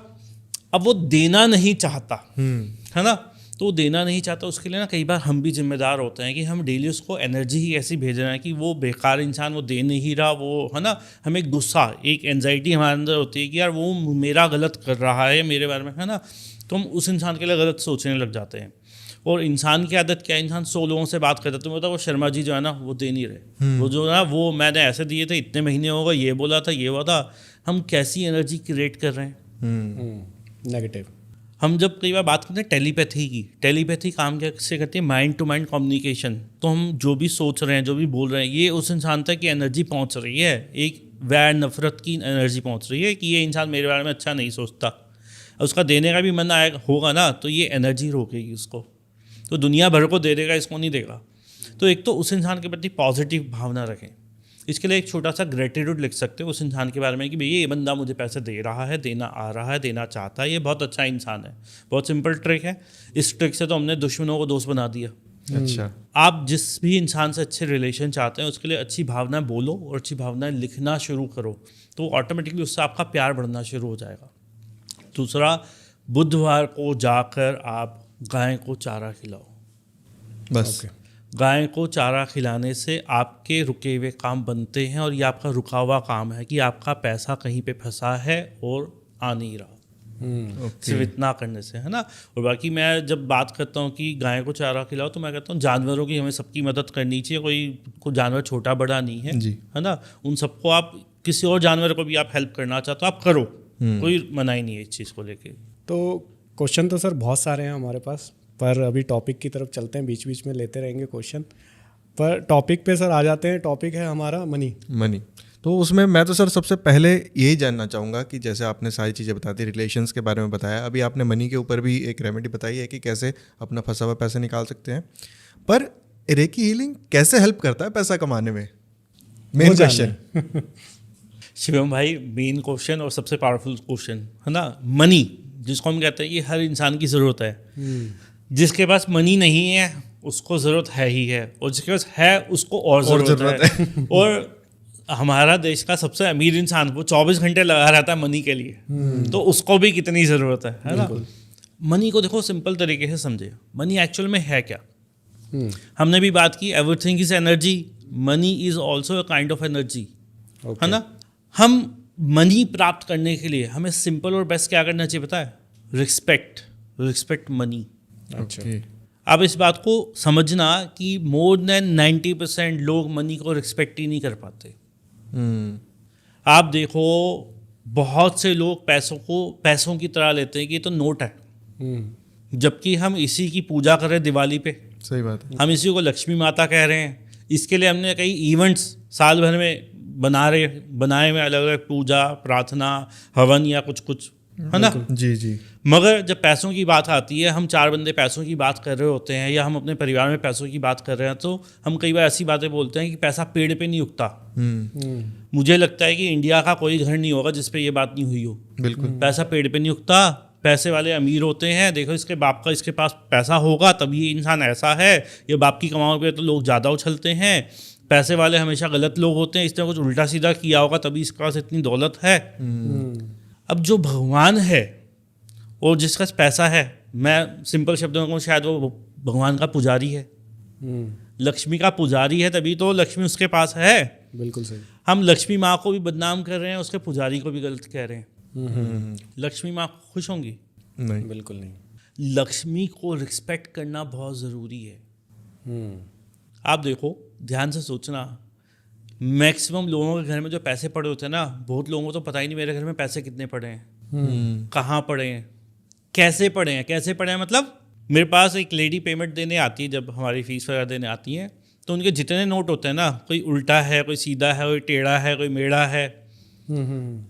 अब वो देना नहीं चाहता, है ना, तो वो देना नहीं चाहता, उसके लिए ना कई बार हम भी जिम्मेदार होते हैं कि हम डेली उसको एनर्जी ही ऐसी भेज रहे हैं कि वो बेकार इंसान, वो दे नहीं रहा, वो, है ना, हमें गुस्सा, एक एंजाइटी हमारे अंदर होती है कि यार वो मेरा गलत कर रहा है मेरे बारे में, है ना, तो हम उस इंसान के लिए गलत सोचने लग जाते हैं। और इंसान की आदत क्या है, इंसान 100 लोगों से बात करता है, तो मतलब वो शर्मा जी जो है ना वो दे नहीं रहे, वो जो है वो मैंने ऐसे दिए थे, इतने महीने हो गए, ये बोला था, ये हुआ था। हम कैसी एनर्जी क्रिएट कर रहे हैं, नेगेटिव। हम जब कई बार बात करते हैं टेलीपैथी की, टेलीपैथी काम कैसे करती है, माइंड टू माइंड कम्युनिकेशन। तो हम जो भी सोच रहे हैं, जो भी बोल रहे हैं, ये उस इंसान तक की एनर्जी पहुंच रही है, एक वैर नफरत की एनर्जी पहुंच रही है कि ये इंसान मेरे बारे में अच्छा नहीं सोचता, उसका देने का भी मन आएगा होगा ना, तो ये एनर्जी रोकेगी उसको, तो दुनिया भर को दे देगा, इसको नहीं देगा। तो एक तो उस इंसान के प्रति पॉजिटिव भावना रखें। इसके लिए एक छोटा सा ग्रेटिट्यूड लिख सकते हो उस इंसान के बारे में कि भैया ये बंदा मुझे पैसे दे रहा है, देना आ रहा है, देना चाहता है, ये बहुत अच्छा इंसान है। बहुत सिंपल ट्रिक है, इस ट्रिक से तो हमने दुश्मनों को दोस्त बना दिया। अच्छा, आप जिस भी इंसान से अच्छे रिलेशन चाहते हैं उसके लिए अच्छी भावना बोलो और अच्छी भावनाएं लिखना शुरू करो, तो ऑटोमेटिकली उससे आपका प्यार बढ़ना शुरू हो जाएगा। दूसरा, बुधवार को जाकर आप गाय को चारा खिलाओ, बस। गाय को चारा खिलाने से आपके रुके हुए काम बनते हैं, और ये आपका रुका हुआ काम है कि आपका पैसा कहीं पे फंसा है और आ नहीं रहा, सिर्फ इतना करने से, है ना। और बाकी मैं जब बात करता हूँ कि गाय को चारा खिलाओ, तो मैं कहता हूँ जानवरों की हमें सबकी मदद करनी चाहिए, कोई जानवर छोटा बड़ा नहीं है जी, है ना। उन सबको आप किसी और जानवर को भी आप हेल्प करना चाहते हो आप करो, कोई मनाही नहीं है इस चीज़ को लेके। तो क्वेश्चन तो सर बहुत सारे हैं हमारे पास, पर अभी टॉपिक की तरफ चलते हैं, बीच बीच में लेते रहेंगे क्वेश्चन। पर टॉपिक पे सर आ जाते हैं। टॉपिक है हमारा मनी। तो उसमें मैं तो सर सबसे पहले यही जानना चाहूँगा कि जैसे आपने सारी चीज़ें बता दी, रिलेशंस के बारे में बताया, अभी आपने मनी के ऊपर भी एक रेमेडी बताई है कि कैसे अपना फंसा हुआ पैसा निकाल सकते हैं, पर रेकी हीलिंग कैसे हेल्प करता है पैसा कमाने में? Main question. शिवम भाई, मेन क्वेश्चन और सबसे पावरफुल क्वेश्चन, है ना। मनी जिसको हम कहते हैं कि हर इंसान की ज़रूरत है। जिसके पास मनी नहीं है उसको ज़रूरत है ही है, और जिसके पास है उसको और ज़रूरत है। और हमारा देश का सबसे अमीर इंसान वो 24 घंटे लगा रहता है मनी के लिए, तो उसको भी कितनी ज़रूरत है ना। मनी को देखो सिंपल तरीके से समझे, मनी एक्चुअल में है क्या। हमने भी बात की, everything is energy, money is also a kind of energy, है ना। हम मनी प्राप्त करने के लिए हमें सिंपल और बेस्ट क्या करना चाहिए पता है, रिस्पेक्ट मनी। अच्छा, अब इस बात को समझना कि मोर देन 90% लोग मनी को रिस्पेक्ट ही नहीं कर पाते। आप देखो बहुत से लोग पैसों को पैसों की तरह लेते हैं कि ये तो नोट है, जबकि हम इसी की पूजा कर रहे हैं दिवाली पे। सही बात है। हम इसी को लक्ष्मी माता कह रहे हैं, इसके लिए हमने कई इवेंट्स साल भर में बनाए हुए, अलग अलग पूजा, प्रार्थना, हवन या कुछ, है ना। जी जी। मगर जब पैसों की बात आती है, हम 4 बंदे पैसों की बात कर रहे होते हैं, या हम अपने परिवार में पैसों की बात कर रहे हैं, तो हम कई बार ऐसी बातें बोलते हैं कि पैसा पेड़ पे नहीं उगता। मुझे लगता है कि इंडिया का कोई घर नहीं होगा जिस पे ये बात नहीं हुई हो। बिल्कुल। पैसा पेड़ पे नहीं उगता, पैसे वाले अमीर होते हैं। देखो इसके बाप का इसके पास पैसा होगा तभी ये इंसान ऐसा है, ये बाप की कमाई पे तो लोग ज़्यादा उछलते हैं। पैसे वाले हमेशा गलत लोग होते हैं, इसने कुछ उल्टा सीधा किया होगा तभी इसके पास इतनी दौलत है। अब जो भगवान है और जिसका पैसा है, मैं सिंपल शब्दों में कहूँ, शायद वो भगवान का पुजारी है, लक्ष्मी का पुजारी है, तभी तो लक्ष्मी उसके पास है। बिल्कुल सही। हम लक्ष्मी माँ को भी बदनाम कर रहे हैं, उसके पुजारी को भी गलत कह रहे हैं। लक्ष्मी माँ खुश होंगी? नहीं, बिल्कुल नहीं। लक्ष्मी को रिस्पेक्ट करना बहुत ज़रूरी है। आप देखो ध्यान से सोचना, मैक्सिमम लोगों के घर में जो पैसे पड़े होते हैं ना, बहुत लोगों को तो पता ही नहीं मेरे घर में पैसे कितने पड़े हैं, कहाँ पड़े हैं, कैसे पड़े हैं मतलब मेरे पास एक लेडी पेमेंट देने आती है, जब हमारी फीस वगैरह देने आती हैं तो उनके जितने नोट होते हैं ना, कोई उल्टा है, कोई सीधा है, कोई टेढ़ा है, कोई मेढ़ा है।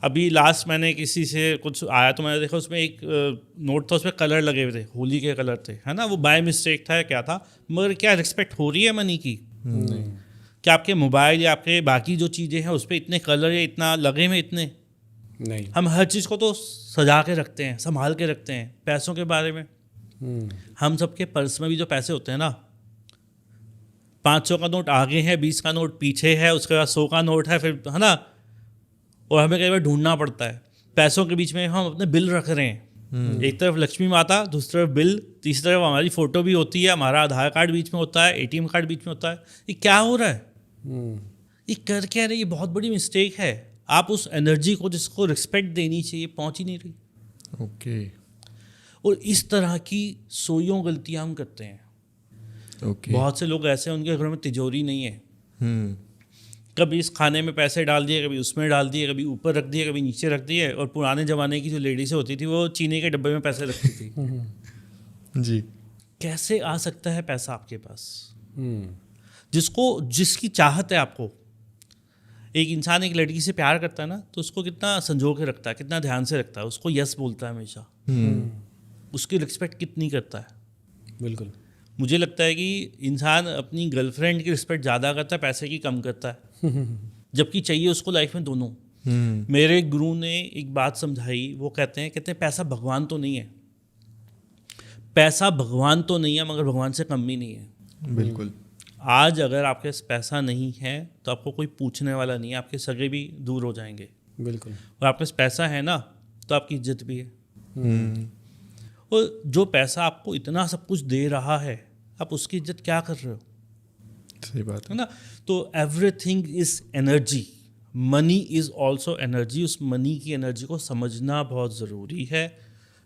अभी लास्ट मैंने किसी से कुछ आया तो मैंने देखा उसमें एक नोट था, उसमें कलर लगे हुए थे, होली के कलर थे, है ना, वो बाय मिस्टेक था या क्या था। मगर क्या रिस्पेक्ट हो रही है मनी की? क्या आपके मोबाइल या आपके बाकी जो चीज़ें हैं उस पर इतने कलर या इतना लगे हुए इतने? नहीं। हम हर चीज़ को तो सजा के रखते हैं, संभाल के रखते हैं। पैसों के बारे में हम सबके पर्स में भी जो पैसे होते हैं ना, 500 का नोट आगे है, 20 का नोट पीछे है, उसके बाद 100 का नोट है, फिर है ना, और हमें कई बार ढूंढना पड़ता है। पैसों के बीच में हम अपने बिल रख रहे हैं, एक तरफ लक्ष्मी माता, दूसरी तरफ बिल, तीसरी तरफ हमारी फ़ोटो भी होती है, हमारा आधार कार्ड बीच में होता है, ATM कार्ड बीच में होता है। ये क्या हो रहा है? ये कर क्या रहे? ये बहुत बड़ी मिस्टेक है। आप उस एनर्जी को जिसको रिस्पेक्ट देनी चाहिए पहुंच ही नहीं रही। ओके और इस तरह की सोइयों गलतियां हम करते हैं। ओके बहुत से लोग ऐसे हैं उनके घरों में तिजोरी नहीं है। कभी इस खाने में पैसे डाल दिए, कभी उसमें डाल दिए, कभी ऊपर रख दिए, कभी नीचे रख दिए। और पुराने ज़माने की जो लेडीज़ होती थी वो चीनी के डब्बे में पैसे रखती थी। जी। कैसे आ सकता है पैसा आपके पास? जिसकी चाहत है आपको। एक इंसान एक लड़की से प्यार करता है ना, तो उसको कितना संजो के रखता है, कितना ध्यान से रखता है, उसको यस बोलता है हमेशा, उसकी रिस्पेक्ट कितनी करता है। बिल्कुल। मुझे लगता है कि इंसान अपनी गर्लफ्रेंड की रिस्पेक्ट ज़्यादा करता है, पैसे की कम करता है। जबकि चाहिए उसको लाइफ में दोनों। मेरे गुरु ने एक बात समझाई, वो कहते हैं पैसा भगवान तो नहीं है, पैसा भगवान तो नहीं है, मगर भगवान से कम भी नहीं है। बिल्कुल। आज अगर आपके पास पैसा नहीं है तो आपको कोई पूछने वाला नहीं है, आपके सगे भी दूर हो जाएंगे। बिल्कुल। और आपके पास पैसा है ना तो आपकी इज्जत भी है। और जो पैसा आपको इतना सब कुछ दे रहा है, आप उसकी इज्जत क्या कर रहे हो? सही बात है ना। तो everything is energy, money is also energy. उस मनी की एनर्जी को समझना बहुत ज़रूरी है।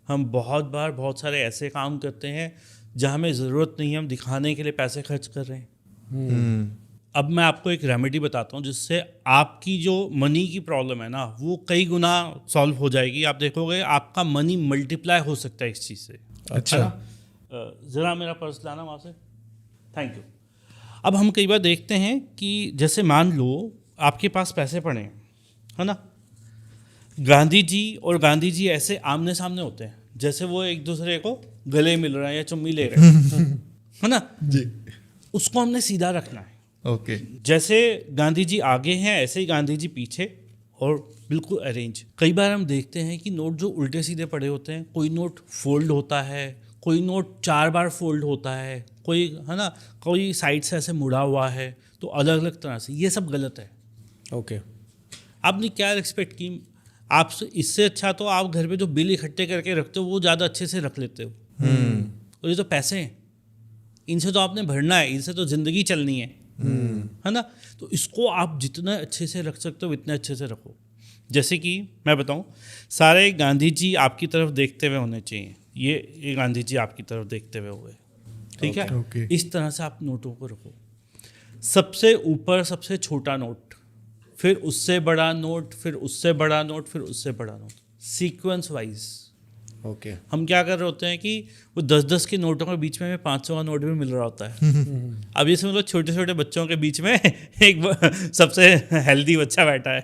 हम बहुत बार बहुत सारे ऐसे काम करते हैं जहाँ हमें ज़रूरत नहीं है, हम दिखाने के लिए पैसे खर्च कर रहे हैं। अब मैं आपको एक रेमेडी बताता हूँ जिससे आपकी जो मनी की प्रॉब्लम है ना वो कई गुना सॉल्व हो जाएगी। आप देखोगे आपका मनी मल्टीप्लाई हो सकता है इस चीज़ से। अच्छा। ज़रा मेरा पर्स लाना वहाँ से, थैंक यू। अब हम कई बार देखते हैं कि जैसे मान लो आपके पास पैसे पड़े हैं, है ना, गांधी जी और गांधी जी ऐसे आमने सामने होते हैं जैसे वो एक दूसरे को गले मिल रहे हैं या चुम्मी ले रहे हैं, है ना जी। उसको हमने सीधा रखना है। ओके। जैसे गांधी जी आगे हैं ऐसे ही गांधी जी पीछे, और बिल्कुल अरेंज। कई बार हम देखते हैं कि नोट जो उल्टे सीधे पड़े होते हैं, कोई नोट फोल्ड होता है, कोई नोट 4 बार फोल्ड होता है, कोई, है ना, कोई साइड से ऐसे मुड़ा हुआ है, तो अलग अलग तरह से। ये सब गलत है। ओके। आपने क्या एक्सपेक्ट की? आपसे इससे अच्छा तो आप घर पे जो बिल इकट्ठे करके रखते हो वो ज़्यादा अच्छे से रख लेते हो। और ये तो पैसे हैं, इनसे तो आपने भरना है, इनसे तो ज़िंदगी चलनी है ना। तो इसको आप जितना अच्छे से रख सकते हो इतने अच्छे से रखो। जैसे कि मैं बताऊं, सारे गांधी जी आपकी तरफ देखते हुए होने चाहिए। ये गांधी जी आपकी तरफ देखते हुए हुए, ठीक है। ओके। इस तरह से आप नोटों को रखो। सबसे ऊपर सबसे छोटा नोट, फिर उससे बड़ा नोट, फिर उससे बड़ा नोट, फिर उससे बड़ा नोट, सीक्वेंस वाइज। ओके। हम क्या कर रहे होते हैं कि वो 10-10 के नोटों के बीच में हमें 500 का नोट भी मिल रहा होता है। अब ये समझ लो छोटे छोटे बच्चों के बीच में एक सबसे हेल्दी बच्चा बैठा है,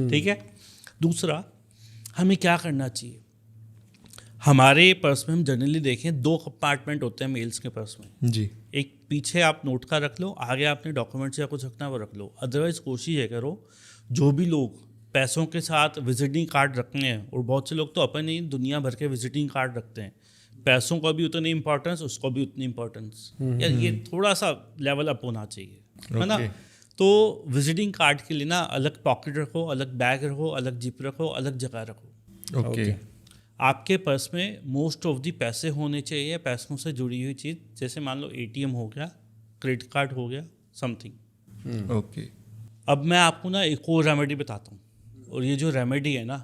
ठीक है। दूसरा, हमें क्या करना चाहिए? हमारे पर्स में हम जनरली देखें 2 कंपार्टमेंट होते हैं मेल्स के पर्स में। जी। एक पीछे आप नोट का रख लो, आगे आपने डॉक्यूमेंट्स या कुछ रखना है वो रख लो। अदरवाइज कोशिश ये करो, जो भी लोग पैसों के साथ विजिटिंग कार्ड रखते हैं, और बहुत से लोग तो अपन ही दुनिया भर के विजिटिंग कार्ड रखते हैं, पैसों को भी उतनी इंपॉर्टेंस, उसको भी उतनी इंपॉर्टेंस, यार ये थोड़ा सा लेवल अप होना चाहिए, है ना। तो विजिटिंग कार्ड के लिए ना अलग पॉकेट रखो, अलग बैग रखो, अलग जिप रखो, अलग जगह रखो। ओके। आपके पर्स में मोस्ट ऑफ दी पैसे होने चाहिए, पैसों से जुड़ी हुई चीज़, जैसे मान लो ATM हो गया, क्रेडिट कार्ड हो गया, समथिंग। ओके। अब मैं आपको ना एक और रेमेडी बताता हूँ, और ये जो रेमेडी है ना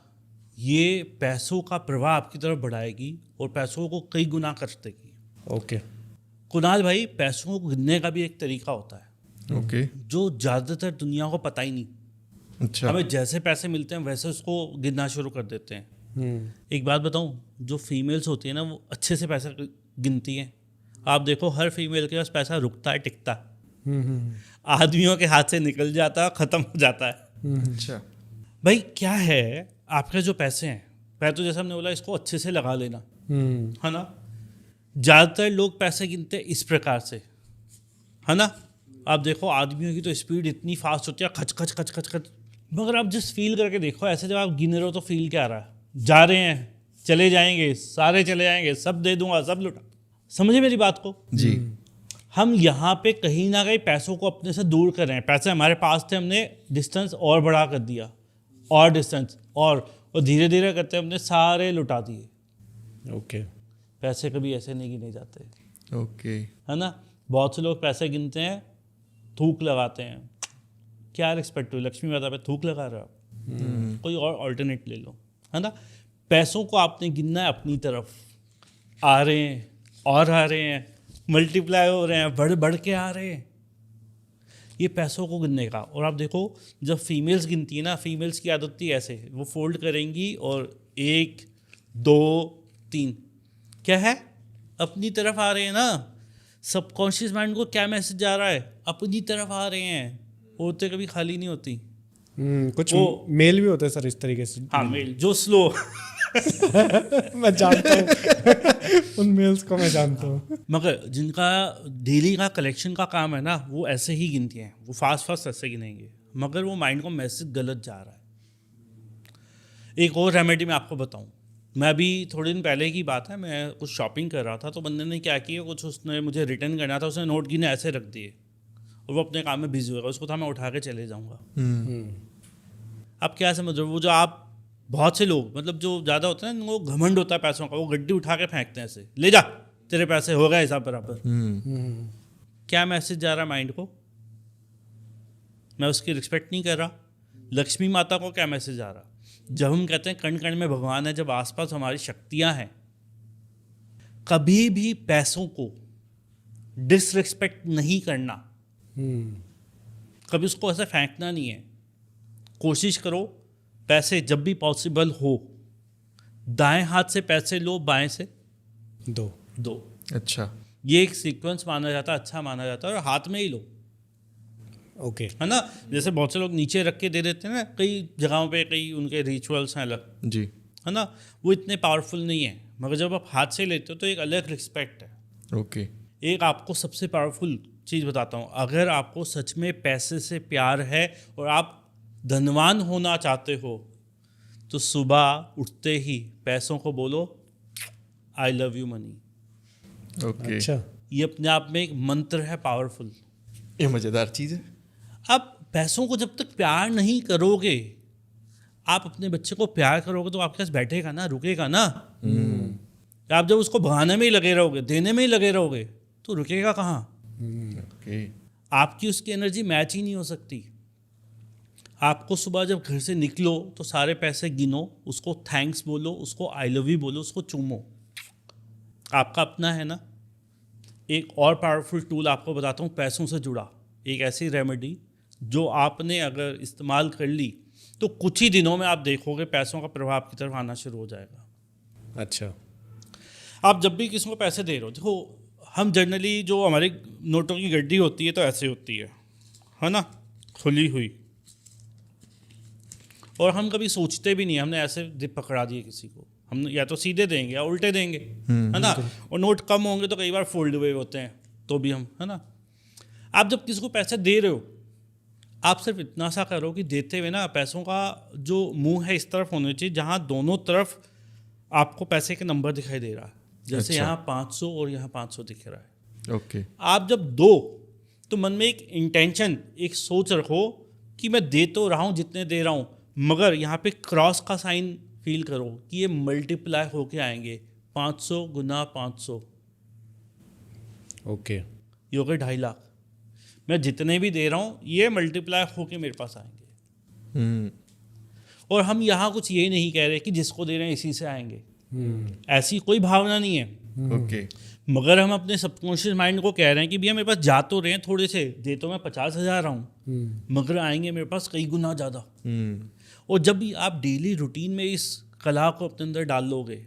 ये पैसों का प्रवाह आपकी तरफ बढ़ाएगी और पैसों को कई गुना कर देगी। ओके। कुणाल भाई, पैसों को गिनने का भी एक तरीका होता है, ओके। जो ज़्यादातर दुनिया को पता ही नहीं। अच्छा। हमें जैसे पैसे मिलते हैं वैसे उसको गिनना शुरू कर देते हैं। एक बात बताऊं, जो फीमेल्स होती है ना वो अच्छे से पैसा गिनती हैं। आप देखो हर फीमेल के पास पैसा रुकता है, टिकता है। आदमियों के हाथ से निकल जाता है, खत्म हो जाता है। अच्छा। भाई क्या है, आपके जो पैसे हैं, पहले तो जैसे हमने बोला इसको अच्छे से लगा लेना, है ना। ज़्यादातर लोग पैसे गिनते हैं इस प्रकार से, है ना। आप देखो आदमियों की तो स्पीड इतनी फास्ट होती है, खच खच खच खच खच। मगर आप जिस फील करके देखो, ऐसे जब आप गिन रहे हो तो फील क्या आ रहा है, जा रहे हैं, चले जाएंगे, सारे चले जाएंगे, सब दे दूंगा, सब लुटा। समझे मेरी बात को जी। हम यहाँ पे कहीं ना कहीं पैसों को अपने से दूर कर रहे हैं। पैसे हमारे पास थे, हमने डिस्टेंस और बड़ा कर दिया, और डिस्टेंस और धीरे धीरे करते हमने सारे लुटा दिए। ओके। पैसे कभी ऐसे नहीं गिने जाते, ओके। है ना। बहुत से लोग पैसे गिनते हैं, थूक लगाते हैं। क्या रिस्पेक्ट हुई, लक्ष्मी माता पे थूक लगा रहे हो आप, कोई और ऑल्टरनेट ले लो, है ना। पैसों को आपने गिनना है अपनी तरफ, आ रहे हैं और आ रहे हैं, मल्टीप्लाई हो रहे हैं, बढ़ बढ़ के आ रहे हैं, ये पैसों को गिनने का। और आप देखो जब फीमेल्स गिनती है ना, फीमेल्स की आदत थी ऐसे, वो फोल्ड करेंगी और 1 2 3, क्या है, अपनी तरफ आ रहे हैं ना। सबकॉन्शियस माइंड को क्या मैसेज जा रहा है, अपनी तरफ आ रहे हैं। औरतें कभी खाली नहीं होती। कुछ वो- मेल भी होते हैं सर इस तरीके से। हाँ, मेल जो स्लो मैं जानता हूँ उन मेल्स को मैं जानता हूँ। मगर जिनका डेली का कलेक्शन का काम है ना, वो ऐसे ही गिनती हैं, वो फास्ट फास्ट ऐसे गिनेंगे, मगर वो माइंड को मैसेज गलत जा रहा है। एक और रेमेडी मैं आपको बताऊं, मैं अभी थोड़े दिन पहले की बात है, मैं कुछ शॉपिंग कर रहा था, तो बंदे ने क्या किया, कुछ उसने मुझे रिटर्न करना था, उसने नोट गिने ऐसे रख दिए और वो अपने काम में बिजी होगा, उसको था मैं उठा के चले जाऊँगा। आप क्या समझ रहे हो, वो जो आप बहुत से लोग, मतलब जो ज़्यादा होते हैं ना, वो घमंड होता है पैसों का, वो गड्डी उठा के फेंकते हैं ऐसे, ले जा तेरे पैसे हो गए हिसाब बराबर। क्या मैसेज जा रहा है माइंड को, मैं उसकी रिस्पेक्ट नहीं कर रहा। लक्ष्मी माता को क्या मैसेज आ रहा, जब हम कहते हैं कण कण में भगवान है, जब आसपास हमारी शक्तियां हैं, कभी भी पैसों को डिसरिस्पेक्ट नहीं करना, कभी उसको ऐसे फेंकना नहीं है। कोशिश करो पैसे जब भी पॉसिबल हो, दाएं हाथ से पैसे लो, बाएं से दो। अच्छा। ये एक सीक्वेंस माना जाता है, अच्छा माना जाता है, और हाथ में ही लो, ओके। है ना। जैसे बहुत से लोग नीचे रख के दे देते हैं ना, कई जगहों पे कई उनके रिचुअल्स हैं अलग, जी। है ना, वो इतने पावरफुल नहीं है, मगर जब आप हाथ से लेते हो तो एक अलग रिस्पेक्ट है। ओके। एक आपको सबसे पावरफुल चीज़ बताता हूँ, अगर आपको सच में पैसे से प्यार है और आप धनवान होना चाहते हो, तो सुबह उठते ही पैसों को बोलो I love you money. Okay. अच्छा। ये अपने आप में एक मंत्र है, पावरफुल। ये मज़ेदार चीज़ है। अब पैसों को जब तक प्यार नहीं करोगे, आप अपने बच्चे को प्यार करोगे तो आपके पास बैठेगा ना, रुकेगा ना। आप जब उसको भगाने में ही लगे रहोगे, देने में ही लगे रहोगे, तो रुकेगा कहाँ। ओके। आपकी उसकी एनर्जी मैच ही नहीं हो सकती। आपको सुबह जब घर से निकलो तो सारे पैसे गिनो, उसको थैंक्स बोलो, उसको आई लव यू बोलो, उसको चूमो, आपका अपना है ना। एक और पावरफुल टूल आपको बताता हूँ पैसों से जुड़ा, एक ऐसी रेमेडी जो आपने अगर इस्तेमाल कर ली तो कुछ ही दिनों में आप देखोगे पैसों का प्रभाव आपकी तरफ आना शुरू हो जाएगा। अच्छा। आप जब भी किसी को पैसे दे रहे हो, देखो हम जनरली जो हमारी नोटों की गड्डी होती है तो ऐसे होती है ना, खुली हुई, और हम कभी सोचते भी नहीं, हमने ऐसे पकड़ा दिए किसी को, हम या तो सीधे देंगे या उल्टे देंगे, है ना। और नोट कम होंगे तो कई बार फोल्ड हुए होते हैं, तो भी हम, है ना। आप जब किसी को पैसे दे रहे हो, आप सिर्फ इतना सा करो कि देते हुए ना पैसों का जो मुंह है इस तरफ होना चाहिए जहाँ दोनों तरफ आपको पैसे के नंबर दिखाई दे रहा है। जैसे अच्छा। यहाँ 500 और यहाँ 500 दिख रहा है। ओके। आप जब दो तो मन में एक इंटेंशन, एक सोच रखो कि मैं दे तो रहा हूँ जितने दे रहा हूँ, मगर यहाँ पे क्रॉस का साइन फील करो कि ये मल्टीप्लाई होके आएंगे, 500 गुना 500, ओके। ये हो गए 2.5 लाख। मैं जितने भी दे रहा हूँ ये मल्टीप्लाई होके मेरे पास आएंगे। और हम यहाँ कुछ ये नहीं कह रहे कि जिसको दे रहे हैं इसी से आएंगे, ऐसी कोई भावना नहीं है। ओके। मगर हम अपने सबकॉन्शियस माइंड को कह रहे हैं कि भैया मेरे पास जा तो रहे हैं थोड़े से, दे तो मैं 50,000 रहा हूँ, मगर आएंगे मेरे पास कई गुना ज़्यादा। और जब भी आप डेली रूटीन में इस कला को अपने अंदर डाल लोगे,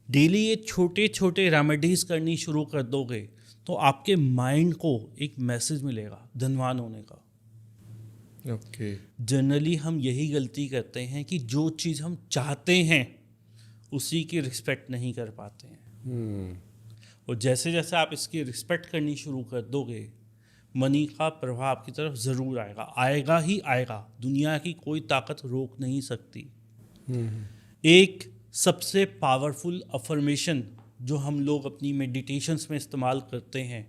डेली ये छोटे छोटे रेमेडीज करनी शुरू कर दोगे, तो आपके माइंड को एक मैसेज मिलेगा धनवान होने का। ओके। जनरली हम यही गलती करते हैं कि जो चीज़ हम चाहते हैं उसी की रिस्पेक्ट नहीं कर पाते हैं। और जैसे जैसे आप इसकी रिस्पेक्ट करनी शुरू कर दोगे, मनी का प्रभाव आपकी तरफ ज़रूर आएगा, आएगा ही आएगा। दुनिया की कोई ताकत रोक नहीं सकती। एक सबसे पावरफुल अफर्मेशन जो हम लोग अपनी मेडिटेशंस में इस्तेमाल करते हैं,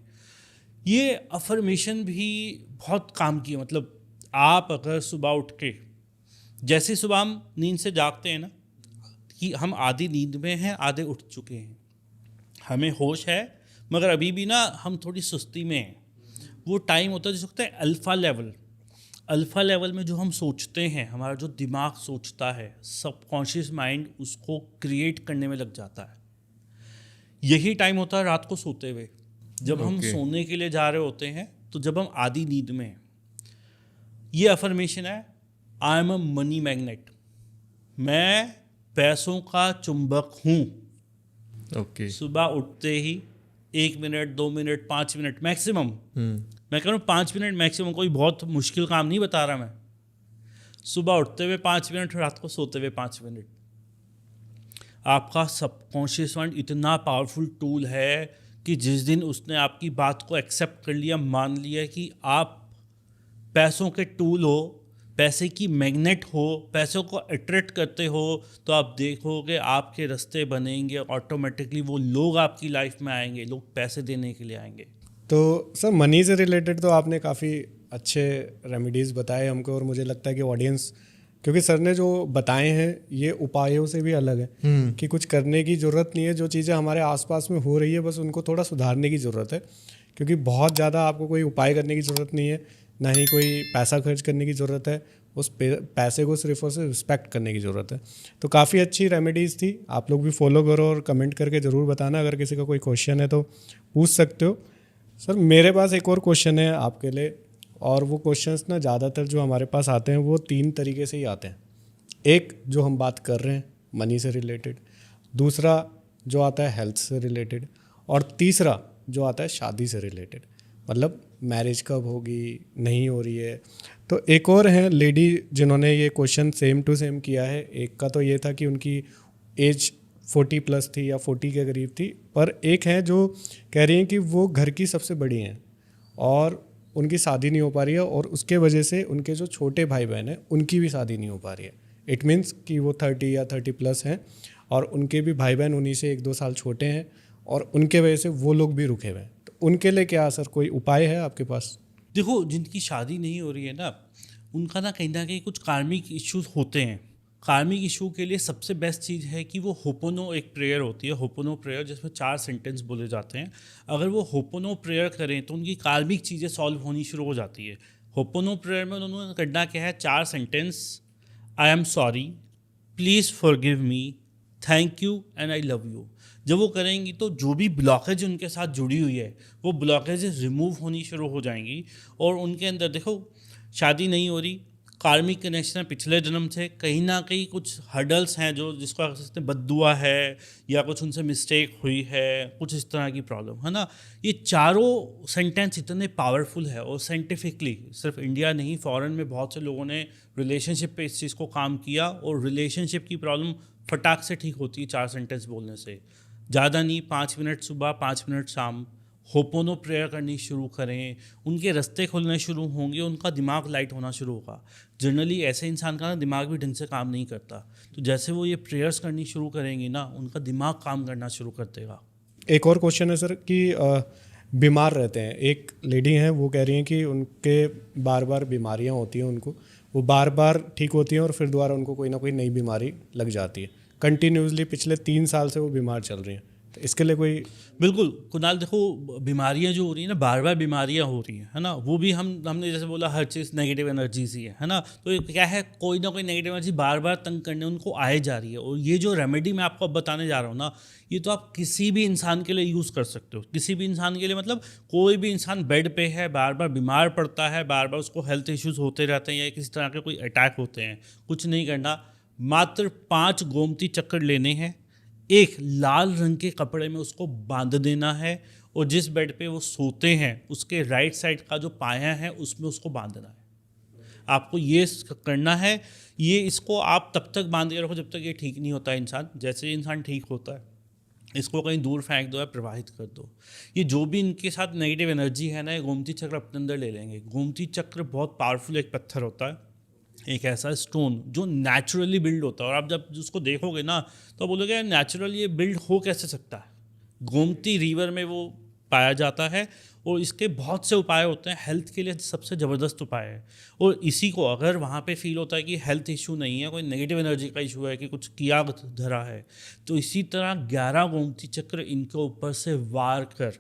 ये अफर्मेशन भी बहुत काम की है। मतलब आप अगर सुबह उठ के, जैसे सुबह हम नींद से जागते हैं ना, कि हम आधी नींद में हैं, आधे उठ चुके हैं, हमें होश है मगर अभी भी ना हम थोड़ी सुस्ती में हैं। वो टाइम होता है जिसे कहते हैं अल्फ़ा लेवल। अल्फ़ा लेवल में जो हम सोचते हैं, हमारा जो दिमाग सोचता है, सबकॉन्शियस माइंड उसको क्रिएट करने में लग जाता है। यही टाइम होता है रात को सोते हुए, जब हम सोने के लिए जा रहे होते हैं, तो जब हम आधी नींद में हैं। ये अफर्मेशन है, I am a money magnet, मैं पैसों का चुंबक हूँ। ओके। सुबह उठते ही 1 मिनट, 2 मिनट, 5 मिनट मैक्सिमम, मैं कह रहा हूँ 5 मिनट मैक्सिमम, कोई बहुत मुश्किल काम नहीं बता रहा मैं। सुबह उठते हुए 5 मिनट, रात को सोते हुए 5 मिनट। आपका सबकॉन्शियस माइंड इतना पावरफुल टूल है कि जिस दिन उसने आपकी बात को एक्सेप्ट कर लिया, मान लिया कि आप पैसों के टूल हो, पैसे की मैग्नेट हो, पैसों को अट्रैक्ट करते हो, तो आप देखोगे आपके रास्ते बनेंगे, ऑटोमेटिकली वो लोग आपकी लाइफ में आएंगे, लोग पैसे देने के लिए आएंगे। तो सर मनी से रिलेटेड तो आपने काफ़ी अच्छे रेमेडीज़ बताए हमको, और मुझे लगता है कि ऑडियंस, क्योंकि सर ने जो बताए हैं ये उपायों से भी अलग है कि कुछ करने की ज़रूरत नहीं है, जो चीज़ें हमारे आसपास में हो रही है बस उनको थोड़ा सुधारने की ज़रूरत है। क्योंकि बहुत ज़्यादा आपको कोई उपाय करने की ज़रूरत नहीं है, ना ही कोई पैसा खर्च करने की ज़रूरत है, उस पैसे को सिर्फ और सिर्फ रिस्पेक्ट करने की ज़रूरत है। तो काफ़ी अच्छी रेमेडीज़ थी, आप लोग भी फॉलो करो और कमेंट करके ज़रूर बताना। अगर किसी का कोई क्वेश्चन है तो पूछ सकते हो। सर मेरे पास एक और क्वेश्चन है आपके लिए, और वो क्वेश्चंस ना ज़्यादातर जो हमारे पास आते हैं वो 3 तरीके से ही आते हैं। एक जो हम बात कर रहे हैं मनी से रिलेटेड, दूसरा जो आता है हेल्थ से रिलेटेड, और तीसरा जो आता है शादी से रिलेटेड, मतलब मैरिज कब होगी, नहीं हो रही है। तो एक और है लेडी जिन्होंने ये क्वेश्चन सेम टू सेम किया है। एक का तो ये था कि उनकी एज 40 प्लस थी या 40 के करीब थी, पर एक है जो कह रही हैं कि वो घर की सबसे बड़ी हैं और उनकी शादी नहीं हो पा रही है, और उसके वजह से उनके जो छोटे भाई बहन हैं उनकी भी शादी नहीं हो पा रही है। इट मीन्स कि वो 30 या 30 प्लस हैं और उनके भी भाई बहन उन्हीं से 1-2 साल छोटे हैं, और उनके वजह से वो लोग भी रुके हुए हैं। तो उनके लिए क्या सर कोई उपाय है आपके पास? देखो, जिनकी शादी नहीं हो रही है ना, उनका ना कहीं कुछ कार्मिक इश्यूज होते हैं। कार्मिक इशू के लिए सबसे बेस्ट चीज़ है कि वो होपोनो एक प्रेयर होती है, होपोनो प्रेयर, जिसमें 4 सेंटेंस बोले जाते हैं। अगर वो होपोनो प्रेयर करें तो उनकी कार्मिक चीज़ें सॉल्व होनी शुरू हो जाती है। होपोनो प्रेयर में उन्होंने करना क्या है, 4 sentence, I am sorry, please forgive me, thank you and I love you. जब वो करेंगी तो जो भी ब्लॉकेज उनके साथ जुड़ी हुई है वो ब्लॉकेज रिमूव होनी शुरू हो जाएंगी, और उनके अंदर देखो शादी नहीं हो रही, कार्मिक कनेक्शन पिछले जन्म से कहीं ना कहीं कुछ हर्डल्स हैं जो जिसको आप कह सकते हैं बद्दुआ है, या कुछ उनसे मिस्टेक हुई है, कुछ इस तरह की प्रॉब्लम है ना। ये चारों सेंटेंस इतने पावरफुल है, और साइंटिफिकली सिर्फ इंडिया नहीं, फॉरेन में बहुत से लोगों ने रिलेशनशिप पे इस चीज़ को काम किया, और रिलेशनशिप की प्रॉब्लम फटाक से ठीक होती है 4 सेंटेंस बोलने से। ज़्यादा नहीं, 5 मिनट सुबह, 5 मिनट शाम होपोनो प्रेयर करनी शुरू करें, उनके रास्ते खुलने शुरू होंगे, उनका दिमाग लाइट होना शुरू होगा। जनरली ऐसे इंसान का ना दिमाग भी ढंग से काम नहीं करता, तो जैसे वो ये प्रेयर्स करनी शुरू करेंगे ना, उनका दिमाग काम करना शुरू कर देगा। एक और क्वेश्चन है सर कि बीमार रहते हैं, एक लेडी हैं वो कह रही हैं कि उनके बार बार बीमारियां होती हैं, उनको वो बार बार ठीक होती हैं और फिर दोबारा उनको कोई ना कोई नई बीमारी लग जाती है। कंटिन्यूसली पिछले 3 साल से वो बीमार चल रही हैं, तो इसके लिए कोई? बिल्कुल कुणाल, देखो बीमारियां जो हो रही हैं ना, बार बार बीमारियां हो रही हैं, है ना, वो भी हमने जैसे बोला हर चीज़ नेगेटिव एनर्जी ही है ना। तो ये क्या है, कोई ना कोई नेगेटिव एनर्जी बार बार तंग करने उनको आए जा रही है। और ये जो रेमेडी मैं आपको अब बताने जा रहा हूँ ना, ये तो आप किसी भी इंसान के लिए यूज़ कर सकते हो। किसी भी इंसान के लिए मतलब कोई भी इंसान बेड पे है, बार बार बीमार पड़ता है, बार बार उसको हेल्थ इश्यूज़ होते रहते हैं या किसी तरह के कोई अटैक होते हैं, कुछ नहीं करना, मात्र 5 गोमती चक्कर लेने हैं, एक लाल रंग के कपड़े में उसको बांध देना है और जिस बेड पे वो सोते हैं उसके राइट साइड का जो पाया है उसमें उसको बांधना है। आपको ये करना है। ये इसको आप तब तक बांध के रखो जब तक ये ठीक नहीं होता इंसान। जैसे ही इंसान ठीक होता है इसको कहीं दूर फेंक दो या प्रवाहित कर दो। ये जो भी इनके साथ नेगेटिव एनर्जी है ना, ये गोमती चक्र अपने अंदर ले लेंगे। गोमती चक्र बहुत पावरफुल एक पत्थर होता है, एक ऐसा स्टोन जो नेचुरली बिल्ड होता है। और आप जब उसको देखोगे ना तो बोलोगे नेचुरल ये बिल्ड हो कैसे सकता है। गोमती रिवर में वो पाया जाता है और इसके बहुत से उपाय होते हैं। हेल्थ के लिए सबसे ज़बरदस्त उपाय है। और इसी को अगर वहाँ पे फील होता है कि हेल्थ इशू नहीं है, कोई नेगेटिव एनर्जी का इशू है कि कुछ किया धरा है, तो इसी तरह 11 गोमती चक्र इनके ऊपर से वार कर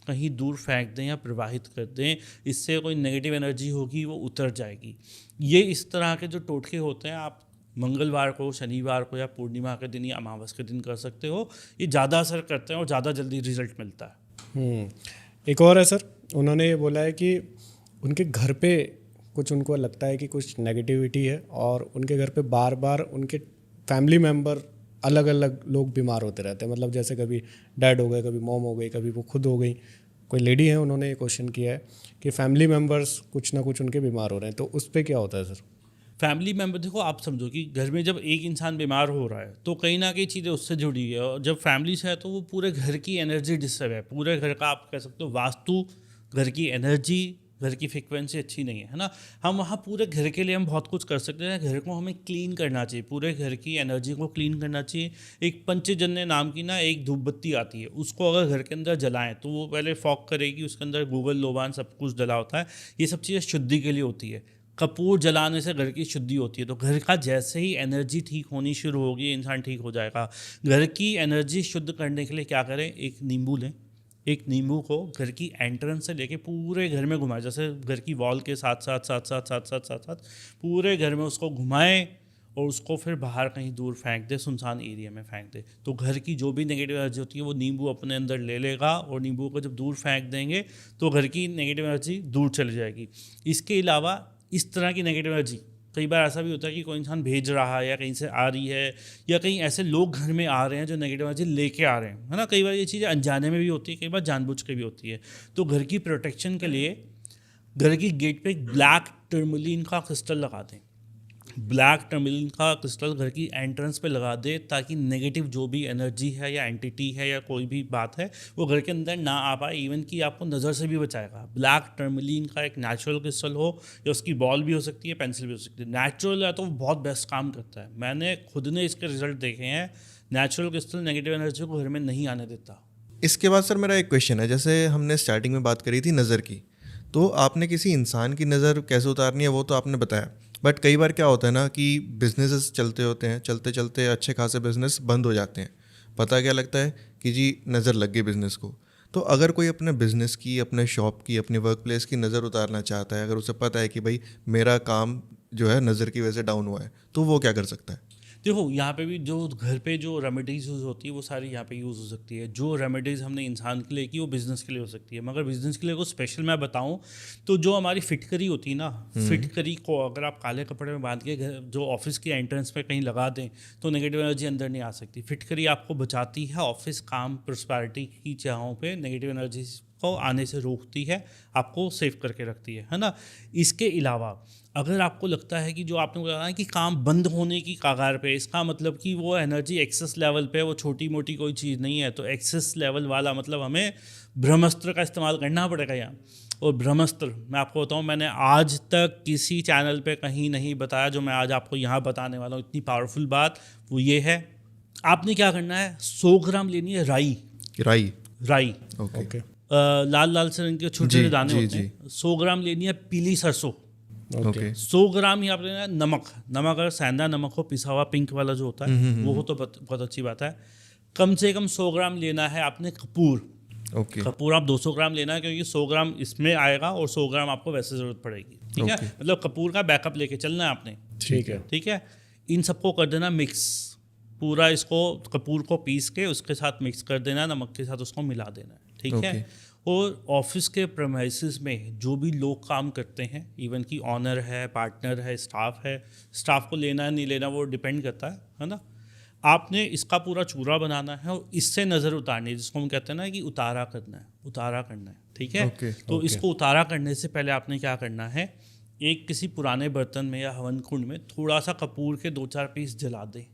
कहीं दूर फेंक दें या प्रवाहित कर दें। इससे कोई नेगेटिव एनर्जी होगी वो उतर जाएगी। ये इस तरह के जो टोटके होते हैं आप मंगलवार को, शनिवार को या पूर्णिमा के दिन या अमावस के दिन कर सकते हो। ये ज़्यादा असर करते हैं और ज़्यादा जल्दी रिजल्ट मिलता है। एक और है सर, उन्होंने ये बोला है कि उनके घर पे कुछ उनको लगता है कि कुछ नेगेटिविटी है और उनके घर पे बार बार उनके फैमिली मेम्बर अलग अलग लोग बीमार होते रहते हैं। मतलब जैसे कभी डैड हो गए, कभी मॉम हो गई, कभी वो खुद हो गई। कोई लेडी है, उन्होंने ये क्वेश्चन किया है कि फैमिली मेम्बर्स कुछ ना कुछ उनके बीमार हो रहे हैं, तो उस पर क्या होता है सर? फैमिली मेम्बर, देखो आप समझो कि घर में जब एक इंसान बीमार हो रहा है तो कहीं ना कहीं चीज़ें उससे जुड़ी है। और जब फैमिली से है तो वो पूरे घर की एनर्जी डिस्टर्ब है। पूरे घर का आप कह सकते हो वास्तु, घर की एनर्जी, घर की फ्रिक्वेंसी अच्छी नहीं है ना। हम वहाँ पूरे घर के लिए हम बहुत कुछ कर सकते हैं। घर को हमें क्लीन करना चाहिए, पूरे घर की एनर्जी को क्लीन करना चाहिए। एक पंचजन्य नाम की ना एक धूप बत्ती आती है, उसको अगर घर के अंदर जलाएं तो वो पहले फॉग करेगी। उसके अंदर गूगल लोबान सब कुछ डला होता है। ये सब चीज़ें शुद्धि के लिए होती है। कपूर जलाने से घर की शुद्धि होती है। तो घर का जैसे ही एनर्जी ठीक होनी शुरू होगी इंसान ठीक हो जाएगा। घर की एनर्जी शुद्ध करने के लिए क्या करें, एक नींबू लें। एक नींबू को घर की एंट्रेंस से लेके पूरे घर में घुमाएं। जैसे घर की वॉल के साथ साथ साथ साथ साथ साथ साथ साथ पूरे घर में उसको घुमाएं और उसको फिर बाहर कहीं दूर फेंक दे, सुनसान एरिया में फेंक दे। तो घर की जो भी नेगेटिव एनर्जी होती है वो नींबू अपने अंदर ले लेगा और नींबू को जब दूर फेंक देंगे तो घर की नेगेटिव एनर्जी दूर चली जाएगी। इसके अलावा इस तरह की नेगेटिव एनर्जी कई बार ऐसा भी होता है कि कोई इंसान भेज रहा है या कहीं से आ रही है या कहीं ऐसे लोग घर में आ रहे हैं जो नेगेटिव एनर्जी लेके आ रहे हैं, है ना। कई बार ये चीज़ें अनजाने में भी होती है, कई बार जानबूझ के भी होती है। तो घर की प्रोटेक्शन के लिए घर की गेट पे एक ब्लैक टर्मलिन का क्रिस्टल लगा दें। ब्लैक टर्मलिन का क्रिस्टल घर की एंट्रेंस पे लगा दे ताकि नेगेटिव जो भी एनर्जी है या एंटिटी है या कोई भी बात है वो घर के अंदर ना आ पाए। इवन कि आपको नज़र से भी बचाएगा। ब्लैक टर्मलिन का एक नेचुरल क्रिस्टल हो या उसकी बॉल भी हो सकती है, पेंसिल भी हो सकती है। नेचुरल है तो वो बहुत बेस्ट काम करता है। मैंने खुद ने इसके रिजल्ट देखे हैं। नेचुरल क्रिस्टल नेगेटिव एनर्जी को घर में नहीं आने देता। इसके बाद सर मेरा एक क्वेश्चन है, जैसे हमने स्टार्टिंग में बात करी थी नज़र की, तो आपने किसी इंसान की नज़र कैसे उतारनी है वो तो आपने बताया, बट कई बार क्या होता है ना कि बिजनेसेस चलते होते हैं, चलते चलते अच्छे खासे बिजनेस बंद हो जाते हैं। पता क्या लगता है कि जी नज़र लग गई बिजनेस को। तो अगर कोई अपने बिजनेस की, अपने शॉप की, अपनी वर्क प्लेस की नज़र उतारना चाहता है, अगर उसे पता है कि भाई मेरा काम जो है नज़र की वजह से डाउन हुआ है, तो वो क्या कर सकता है? देखो यहाँ पे भी जो घर पे जो रेमेडीज़ यूज़ होती है वो सारी यहाँ पे यूज़ हो सकती है। जो रेमेडीज़ हमने इंसान के लिए की वो बिज़नेस के लिए हो सकती है। मगर बिज़नेस के लिए को स्पेशल मैं बताऊँ तो जो हमारी फिटकरी होती है ना, फिटकरी को अगर आप काले कपड़े में बांध के जो ऑफिस की एंट्रेंस पे कहीं लगा दें तो नेगेटिव एनर्जी अंदर नहीं आ सकती। फिटकरी आपको बचाती है ऑफिस, काम, प्रॉस्पेरिटी की जगहों पे नेगेटिव एनर्जी को आने से रोकती है, आपको सेव करके रखती है ना। इसके अलावा अगर आपको लगता है कि जो आपने बताया कि काम बंद होने की कगार पे, इसका मतलब कि वो एनर्जी एक्सेस लेवल पे, वो छोटी मोटी कोई चीज़ नहीं है। तो एक्सेस लेवल वाला मतलब हमें ब्रह्मास्त्र का इस्तेमाल करना पड़ेगा यहाँ। और ब्रह्मास्त्र मैं आपको बताऊँ, मैंने आज तक किसी चैनल पे कहीं नहीं बताया जो मैं आज आपको यहाँ बताने वाला हूँ। इतनी पावरफुल बात वो ये है, आपने क्या करना है, 100 ग्राम लेनी है राई। राई ओके। लाल लाल से रंग के छोटे छोटे दाने होते हैं। 100 ग्राम लेनी है पीली सरसों। ओके। 100 ग्राम ही आप लेना है नमक। अगर सेंधा नमक हो, पिसा हुआ पिंक वाला जो होता है वो हो तो बहुत अच्छी बात है। कम से कम 100 ग्राम लेना है आपने कपूर। ओके। कपूर आप 200 ग्राम लेना है क्योंकि 100 ग्राम इसमें आएगा और 100 ग्राम आपको वैसे ज़रूरत पड़ेगी। ठीक है, मतलब कपूर का बैकअप लेके चलना है आपने। ठीक है। इन सबको कर देना मिक्स, पूरा इसको कपूर को पीस के उसके साथ मिक्स कर देना, नमक के साथ उसको मिला देना है। ठीक है। और ऑफिस के प्रेमाइसिस में जो भी लोग काम करते हैं, इवन कि ऑनर है, पार्टनर है, स्टाफ है, स्टाफ को लेना है नहीं लेना वो डिपेंड करता है ना। आपने इसका पूरा चूरा बनाना है और इससे नज़र उतारनी है, जिसको हम कहते हैं ना कि उतारा करना है, ठीक है। Okay, तो इसको उतारा करने से पहले आपने क्या करना है, एक किसी पुराने बर्तन में या हवन कुंड में थोड़ा सा कपूर के 2-4 पीस जला दें,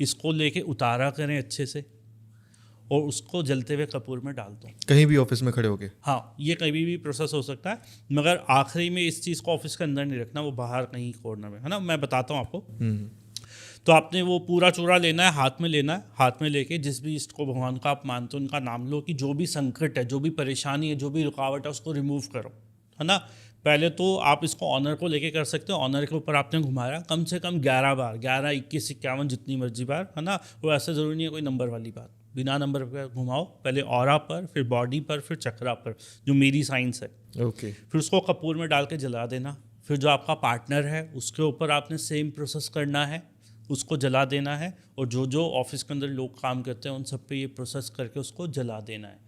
इसको लेके उतारा करें अच्छे से और उसको जलते हुए कपूर में डाल दो। कहीं भी ऑफिस में खड़े होके? हाँ, ये कभी भी प्रोसेस हो सकता है, मगर आखिरी में इस चीज़ को ऑफिस के अंदर नहीं रखना, वो बाहर कहीं कॉर्नर में, है ना। मैं बताता हूँ आपको। तो आपने वो पूरा चूरा लेना है, हाथ में लेना है, हाथ में लेके जिस भी इसको भगवान का आप मानते हो उनका नाम लो कि जो भी संकट है, जो भी परेशानी है, जो भी रुकावट है, उसको रिमूव करो, है ना। पहले तो आप इसको ऑनर को लेके कर सकते हो। ऑनर के ऊपर आपने घुमाया कम से कम 11 बार, 11, 21, 51, जितनी मर्जी बार, है ना। वो ऐसा ज़रूरी नहीं है कोई नंबर वाली बात, बिना नंबर पर घुमाओ, पहले ऑरा पर, फिर बॉडी पर, फिर चक्रा पर, जो मेरी साइंस है। ओके। फिर उसको कपूर में डाल के जला देना। फिर जो आपका पार्टनर है उसके ऊपर आपने सेम प्रोसेस करना है, उसको जला देना है। और जो जो ऑफिस के अंदर लोग काम करते हैं उन सब पे ये प्रोसेस करके उसको जला देना है।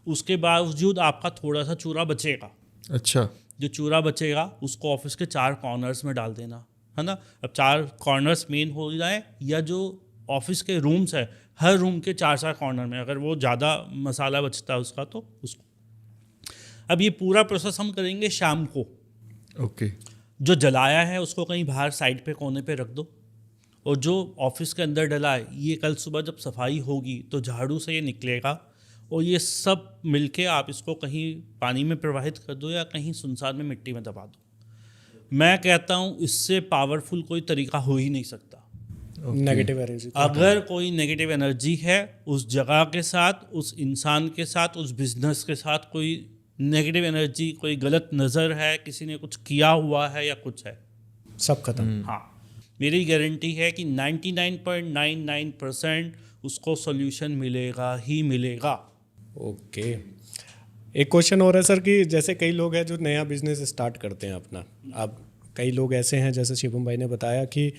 उसके बावजूद आपका थोड़ा सा चूरा बचेगा। अच्छा। जो चूरा बचेगा उसको ऑफिस के 4 कॉर्नर्स में डाल देना, है ना। अब 4 कॉर्नर्स मेन हो जाए, या जो ऑफिस के रूम्स है हर रूम के 4-4 कॉर्नर में, अगर वो ज़्यादा मसाला बचता है उसका तो उसको। अब ये पूरा प्रोसेस हम करेंगे शाम को। ओके। जो जलाया है उसको कहीं बाहर साइड पे कोने पे रख दो, और जो ऑफिस के अंदर डला है ये कल सुबह जब सफाई होगी तो झाड़ू से ये निकलेगा, और ये सब मिलके आप इसको कहीं पानी में प्रवाहित कर दो या कहीं सुनसान में मिट्टी में दबा दो। मैं कहता हूँ इससे पावरफुल कोई तरीका हो ही नहीं सकता। नेगेटिव एनर्जी, अगर कोई नेगेटिव एनर्जी है उस जगह के साथ, उस इंसान के साथ, उस बिजनेस के साथ, कोई नेगेटिव एनर्जी, कोई गलत नज़र है, किसी ने कुछ किया हुआ है या कुछ है, सब खत्म। हाँ, मेरी गारंटी है कि 99.99% उसको सॉल्यूशन मिलेगा ही मिलेगा। ओके। एक क्वेश्चन और है सर कि जैसे कई लोग हैं जो नया बिजनेस स्टार्ट करते हैं अपना, अब कई लोग ऐसे हैं जैसे शिवम भाई ने बताया कि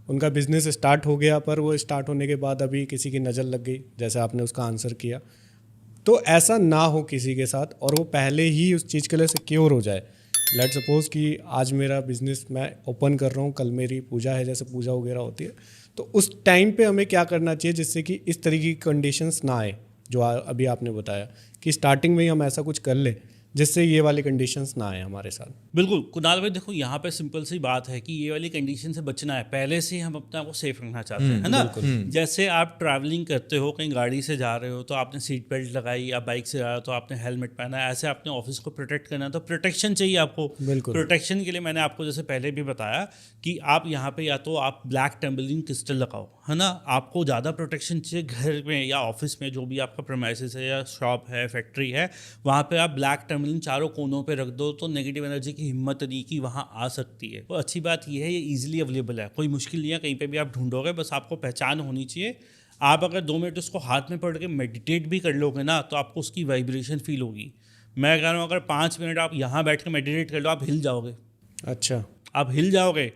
उनका बिजनेस स्टार्ट हो गया, पर वो स्टार्ट होने के बाद अभी किसी की नज़र लग गई, जैसे आपने उसका आंसर किया। तो ऐसा ना हो किसी के साथ, और वो पहले ही उस चीज़ के लिए सिक्योर हो जाए। लेट सपोज कि आज मेरा बिजनेस मैं ओपन कर रहा हूँ, कल मेरी पूजा है, जैसे पूजा वगैरह होती है, तो उस टाइम पे हमें क्या करना चाहिए जिससे कि इस तरीके की कंडीशंस ना आए जो अभी आपने बताया कि स्टार्टिंग में ही हम ऐसा कुछ कर ले जिससे ये वाली कंडीशंस ना आए हमारे साथ। बिल्कुल कुणाल भाई, देखो यहाँ पे सिंपल सी बात है कि ये वाली कंडीशन से बचना है। पहले से ही हम अपने आप को सेफ रखना चाहते हैं, है ना। जैसे आप ट्रैवलिंग करते हो, कहीं गाड़ी से जा रहे हो तो आपने सीट बेल्ट लगाई, या बाइक से जा रहे हो तो आपने हेलमेट पहना है। ऐसे आपने ऑफिस को प्रोटेक्ट करना है तो प्रोटेक्शन चाहिए आपको। बिल्कुल। प्रोटेक्शन के लिए मैंने आपको जैसे पहले भी बताया कि आप यहाँ पे या तो आप ब्लैक टर्मलिन क्रिस्टल लगाओ, है ना। आपको ज़्यादा प्रोटेक्शन चाहिए घर में या ऑफिस में, जो भी आपका प्रेमाइसेस है या शॉप है, फैक्ट्री है, वहाँ पे आप ब्लैक टर्मलिन चारों कोनों पे रख दो, तो नेगेटिव एनर्जी की हिम्मत नहीं कि वहाँ आ सकती है। तो अच्छी बात यह है ये इजीली अवेलेबल है, कोई मुश्किल नहीं है, कहीं पे भी आप ढूंढोगे, बस आपको पहचान होनी चाहिए। आप अगर 2 मिनट उसको हाथ में पकड़ के मेडिटेट भी कर लोगे ना तो आपको उसकी वाइब्रेशन फील होगी। मैं कह रहा हूँ अगर 5 मिनट आप यहाँ बैठ कर मेडिटेट कर लो, आप हिल जाओगे। अच्छा, आप हिल जाओगे।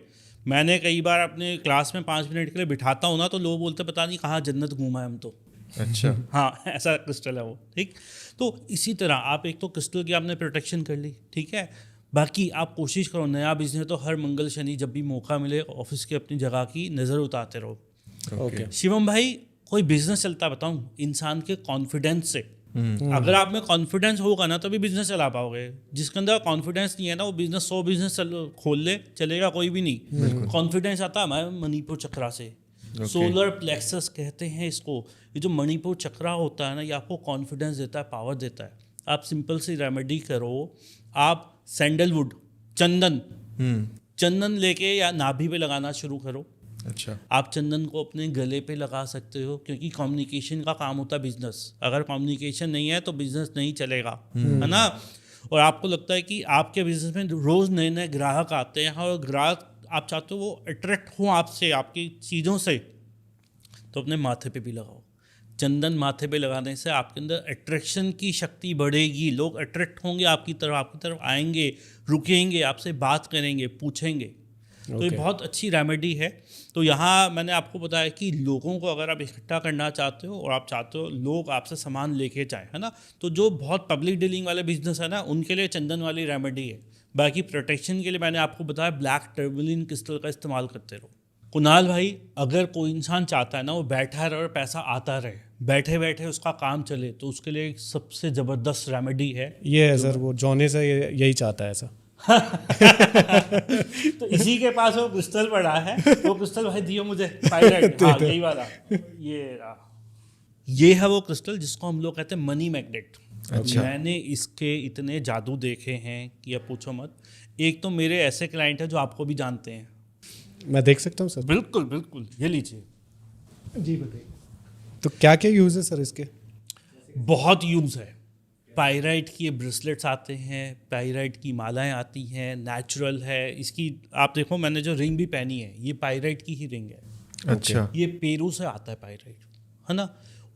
मैंने कई बार अपने क्लास में 5 मिनट के लिए बिठाता हूँ ना, तो लोग बोलते पता नहीं कहाँ जन्नत घूमा है हम तो। अच्छा। हाँ, ऐसा क्रिस्टल है वो, ठीक। तो इसी तरह आप एक तो क्रिस्टल की आपने प्रोटेक्शन कर ली, ठीक है। बाकी आप कोशिश करो, नया बिजनेस तो हर मंगल शनि जब भी मौका मिले ऑफिस के अपनी जगह की नज़र उतारते रहो। ओके। शिवम भाई, कोई बिजनेस चलता बताऊं इंसान के कॉन्फिडेंस से। अगर आप में कॉन्फिडेंस होगा ना तभी बिजनेस चला पाओगे। जिसके अंदर कॉन्फिडेंस नहीं है ना, वो बिजनेस 100 बिजनेस खोल ले, चलेगा कोई भी नहीं। कॉन्फिडेंस आता है हमारे मणिपुर चक्रा से। सोलर प्लेक्सस कहते हैं इसको। ये जो मणिपुर चक्रा होता है ना, ये आपको कॉन्फिडेंस देता है, पावर देता है। आप सिंपल सी रेमेडी करो, आप सैंडलवुड, चंदन लेके या नाभि पे लगाना शुरू करो। अच्छा। आप चंदन को अपने गले पे लगा सकते हो, क्योंकि कम्युनिकेशन का काम होता है बिजनेस। अगर कम्युनिकेशन नहीं है तो बिजनेस नहीं चलेगा, है ना। और आपको लगता है कि आपके बिजनेस में रोज़ नए नए ग्राहक आते हैं और ग्राहक आप चाहते हो वो अट्रैक्ट हो आपसे, आपकी चीज़ों से, तो अपने माथे पे भी लगाओ। चंदन माथे पे लगाने से आपके अंदर अट्रैक्शन की शक्ति बढ़ेगी। लोग अट्रैक्ट होंगे आपकी तरफ आएंगे, रुकेंगे, आपसे बात करेंगे, पूछेंगे। तो ये बहुत अच्छी रेमेडी है। तो यहाँ मैंने आपको बताया कि लोगों को अगर आप इकट्ठा करना चाहते हो और आप चाहते हो लोग आपसे सामान लेके जाएं, है ना, तो जो बहुत पब्लिक डीलिंग वाले बिजनेस है ना, उनके लिए चंदन वाली रेमेडी है। बाकी प्रोटेक्शन के लिए मैंने आपको बताया ब्लैक टर्मलिन क्रिस्टल का इस्तेमाल करते रहो। कुणाल भाई, अगर कोई इंसान चाहता है ना वो बैठा रहे और पैसा आता रहे, बैठे बैठे उसका काम चले, तो उसके लिए एक सबसे ज़बरदस्त रेमेडी है। ये है सर, वो जॉनी से यही चाहता है ऐसा। तो इसी के पास वो क्रिस्टल पड़ा है, वो क्रिस्टल भाई दियो मुझे, पायरेट, हाँ यही वाला, ये रहा। ये है वो क्रिस्टल जिसको हम लोग कहते हैं मनी मैग्नेट। अच्छा। मैंने इसके इतने जादू देखे हैं कि अब पूछो मत। एक तो मेरे ऐसे क्लाइंट हैं जो आपको भी जानते हैं। मैं देख सकता हूँ सर? बिल्कुल बिल्कुल, ये लीजिए। जी बताइए। तो क्या क्या यूज़ है सर इसके? बहुत यूज़ है। पायराइट की ये ब्रेसलेट्स आते हैं, पायराइट की मालाएं आती हैं, नेचुरल है। इसकी आप देखो, मैंने जो रिंग भी पहनी है ये पायराइट की ही रिंग है। अच्छा। ये पेरू से आता है पायराइट, है ना।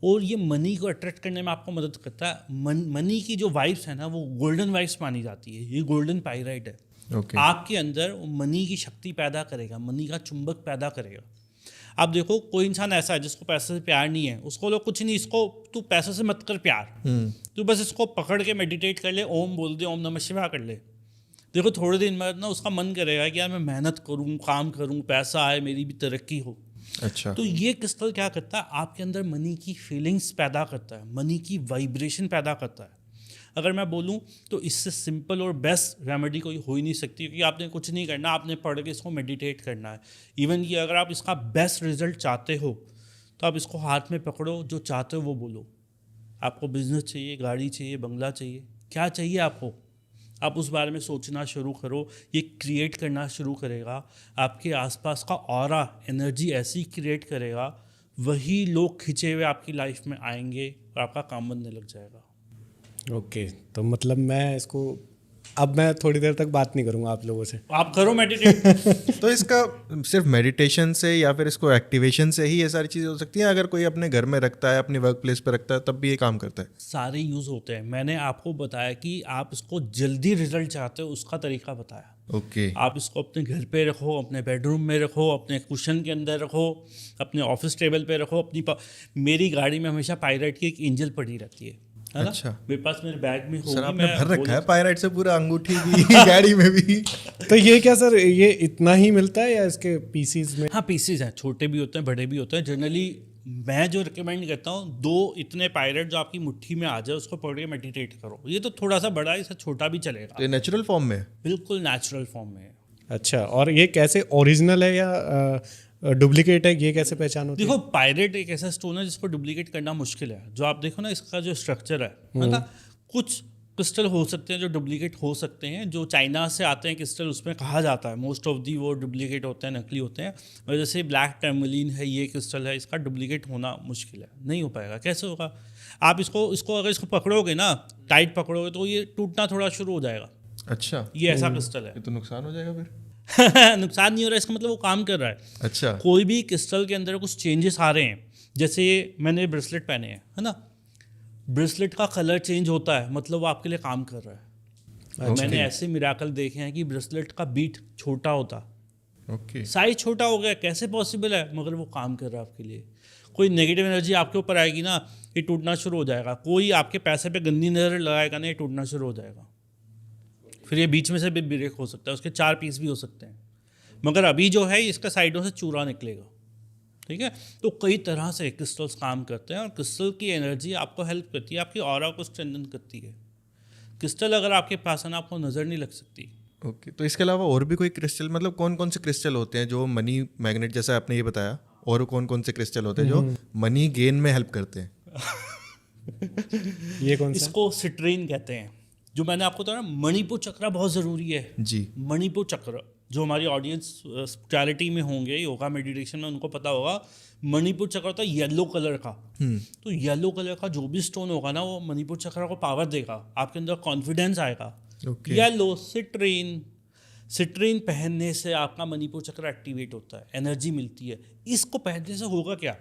और ये मनी को अट्रैक्ट करने में आपको मदद करता है। मनी की जो वाइब्स है ना वो गोल्डन वाइब्स मानी जाती है। ये गोल्डन पायराइट है। ओके। आपके अंदर मनी की शक्ति पैदा करेगा, मनी का चुंबक पैदा करेगा। आप देखो, कोई इंसान ऐसा है जिसको पैसे से प्यार नहीं है, उसको लोग कुछ नहीं, इसको तू पैसे से मत कर प्यार, तू बस इसको पकड़ के मेडिटेट कर ले, ओम बोल दे, ओम नमः शिवाय कर ले। देखो थोड़े दिन बाद ना उसका मन करेगा कि यार मैं मेहनत करूँ, काम करूँ, पैसा आए, मेरी भी तरक्की हो। अच्छा। तो ये क्रिस्टल क्या करता है, आपके अंदर मनी की फीलिंग्स पैदा करता है, मनी की वाइब्रेशन पैदा करता है। अगर मैं बोलूं तो इससे सिंपल और बेस्ट रेमेडी कोई हो ही नहीं सकती, क्योंकि आपने कुछ नहीं करना, आपने पढ़ के इसको मेडिटेट करना है। इवन कि अगर आप इसका बेस्ट रिजल्ट चाहते हो तो आप इसको हाथ में पकड़ो, जो चाहते हो वो बोलो। आपको बिजनेस चाहिए, गाड़ी चाहिए, बंगला चाहिए, क्या चाहिए आपको, आप उस बारे में सोचना शुरू करो। ये क्रिएट करना शुरू करेगा, आपके आसपास का ऑरा एनर्जी ऐसी क्रिएट करेगा, वही लोग खिंचे हुए आपकी लाइफ में आएंगे और आपका काम बनने लग जाएगा। ओके, तो मतलब मैं इसको, अब मैं थोड़ी देर तक बात नहीं करूँगा आप लोगों से। आप करो मेडिटेट। तो इसका सिर्फ मेडिटेशन से या फिर इसको एक्टिवेशन से ही ये सारी चीज़ें हो सकती हैं? अगर कोई अपने घर में रखता है, अपनी वर्क प्लेस पे रखता है, तब भी ये काम करता है? सारे यूज़ होते हैं। मैंने आपको बताया कि आप इसको जल्दी रिजल्ट चाहते हो, उसका तरीका बताया। ओके। आप इसको अपने घर पे रखो, अपने बेडरूम में रखो, अपने कुशन के अंदर रखो, अपने ऑफिस टेबल पे रखो, मेरी गाड़ी में हमेशा पायराइट की एक एंजल पड़ी रहती है ना। अच्छा। मेरे पास मेरे बैग में होगी। सर आपने भर रखा है पायराइट से पूरा, अंगूठी भी गाड़ी में भी। तो ये क्या सर, ये इतना ही मिलता है या इसके पीसीज में? हाँ, पीसीज हैं, छोटे भी होते हैं, बड़े भी होते हैं। जनरली मैं जो रिकमेंड करता हूँ, 2 इतने पायराइट जो आपकी मुट्ठी में आ जाए उसको पकड़ के मेडिटेट करो। ये तो थोड़ा सा बड़ा है, इससे छोटा भी चलेगा। तो ये नेचुरल फॉर्म में है? बिल्कुल नेचुरल फॉर्म में है। अच्छा, और ये कैसे ओरिजिनल है या डुप्लीकेट है, ये कैसे पहचान होती है? देखो, पायरेट एक ऐसा स्टोन है जिसको डुप्लीकेट करना मुश्किल है। जो आप देखो ना, इसका जो स्ट्रक्चर है ना, कुछ क्रिस्टल हो सकते हैं जो डुप्लीकेट हो सकते हैं, जो चाइना से आते हैं क्रिस्टल, उसमें कहा जाता है मोस्ट ऑफ दी वो डुप्लीकेट होते हैं, नकली होते हैं। और जैसे ब्लैक टर्मलिन है, ये क्रिस्टल है, इसका डुप्लीकेट होना मुश्किल है, नहीं हो पाएगा। कैसे होगा? आप इसको अगर इसको पकड़ोगे ना, टाइट पकड़ोगे, तो ये टूटना थोड़ा शुरू हो जाएगा। अच्छा। ये ऐसा क्रिस्टल है। ये तो नुकसान हो जाएगा फिर। नुकसान नहीं हो रहा, इसका मतलब वो काम कर रहा है। अच्छा। कोई भी क्रिस्टल के अंदर कुछ चेंजेस आ रहे हैं, जैसे मैंने ब्रेसलेट पहने हैं, है ना, ब्रेसलेट का कलर चेंज होता है, मतलब वो आपके लिए काम कर रहा है। मैंने ऐसे मिराकल देखे हैं कि ब्रेसलेट का बीट छोटा होता, ओके। साइज छोटा हो गया, कैसे पॉसिबल है, मगर वो काम कर रहा है आपके लिए। कोई नेगेटिव एनर्जी आपके ऊपर आएगी ना, ये टूटना शुरू हो जाएगा। कोई आपके पैसे पे गंदी नजर लगाएगा ना, ये टूटना शुरू हो जाएगा। फिर ये बीच में से भी ब्रेक हो सकता है, उसके 4 पीस भी हो सकते हैं, मगर अभी जो है इसका साइडों से चूरा निकलेगा। ठीक है, तो कई तरह से क्रिस्टल्स काम करते हैं, और क्रिस्टल की एनर्जी आपको हेल्प करती है, आपकी ऑरा को स्ट्रेंथन करती है। क्रिस्टल अगर आपके पास है ना, आपको नज़र नहीं लग सकती। ओके। तो इसके अलावा और भी कोई क्रिस्टल, मतलब कौन कौन से क्रिस्टल होते हैं जो मनी मैग्नेट जैसा आपने ये बताया, और कौन कौन से क्रिस्टल होते हैं जो मनी गेन में हेल्प करते हैं? ये कौन सा? इसको सिट्रीन कहते हैं। जो मैंने आपको बताया, मणिपुर चक्र बहुत ज़रूरी है जी। मणिपुर चक्र, जो हमारी ऑडियंस स्पिरिचुअलिटी में होंगे, योगा मेडिटेशन में, उनको पता होगा। मणिपुर चक्र होता है येलो कलर का। तो येलो कलर का जो भी स्टोन होगा ना, वो मणिपुर चक्र को पावर देगा, आपके अंदर कॉन्फिडेंस आएगा। ओके। येलो सिट्रीन पहनने से आपका मणिपुर चक्र एक्टिवेट होता है, एनर्जी मिलती है। इसको पहनने से होगा क्या,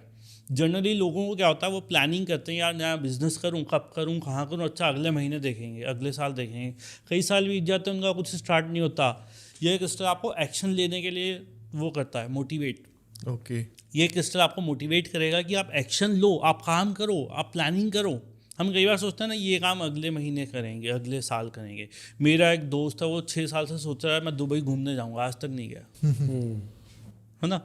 जनरली लोगों को क्या होता है, वो प्लानिंग करते हैं, यार नया बिजनेस करूं, कब करूं, कहाँ करूं, अच्छा अगले महीने देखेंगे, अगले साल देखेंगे। कई साल बीत जाते हैं, उनका कुछ स्टार्ट नहीं होता। ये क्रिस्टल आपको एक्शन लेने के लिए वो करता है, मोटिवेट। ओके। ये क्रिस्टल आपको मोटिवेट करेगा कि आप एक्शन लो, आप काम करो, आप प्लानिंग करो। हम कई बार सोचते हैं ना, ये काम अगले महीने करेंगे, अगले साल करेंगे। मेरा एक दोस्त है, वो 6 साल से सोच रहा है मैं दुबई घूमने जाऊँगा, आज तक नहीं गया, है ना।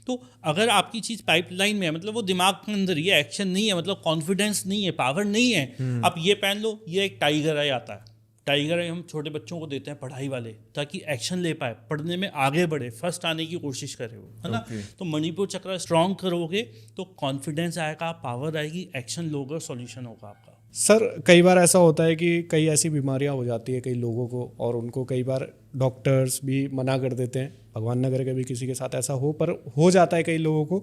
तो अगर आपकी चीज़ पाइपलाइन में है, मतलब वो दिमाग के अंदर, ये एक्शन नहीं है, मतलब कॉन्फिडेंस नहीं है, पावर नहीं है, आप ये पहन लो, ये एक टाइगर आई आता है। टाइगर आई हम छोटे बच्चों को देते हैं पढ़ाई वाले, ताकि एक्शन ले पाए, पढ़ने में आगे बढ़े, फर्स्ट आने की कोशिश करे वो, है ना। तो मणिपुर चक्र स्ट्रांग करोगे तो कॉन्फिडेंस आएगा, पावर आएगी, एक्शन लोगे और सॉल्यूशन होगा आपका। सर कई बार ऐसा होता है कि कई ऐसी बीमारियां हो जाती है कई लोगों को, और उनको कई बार डॉक्टर्स भी मना कर देते हैं, भगवान न करे कभी किसी के साथ ऐसा हो, पर हो जाता है कई लोगों को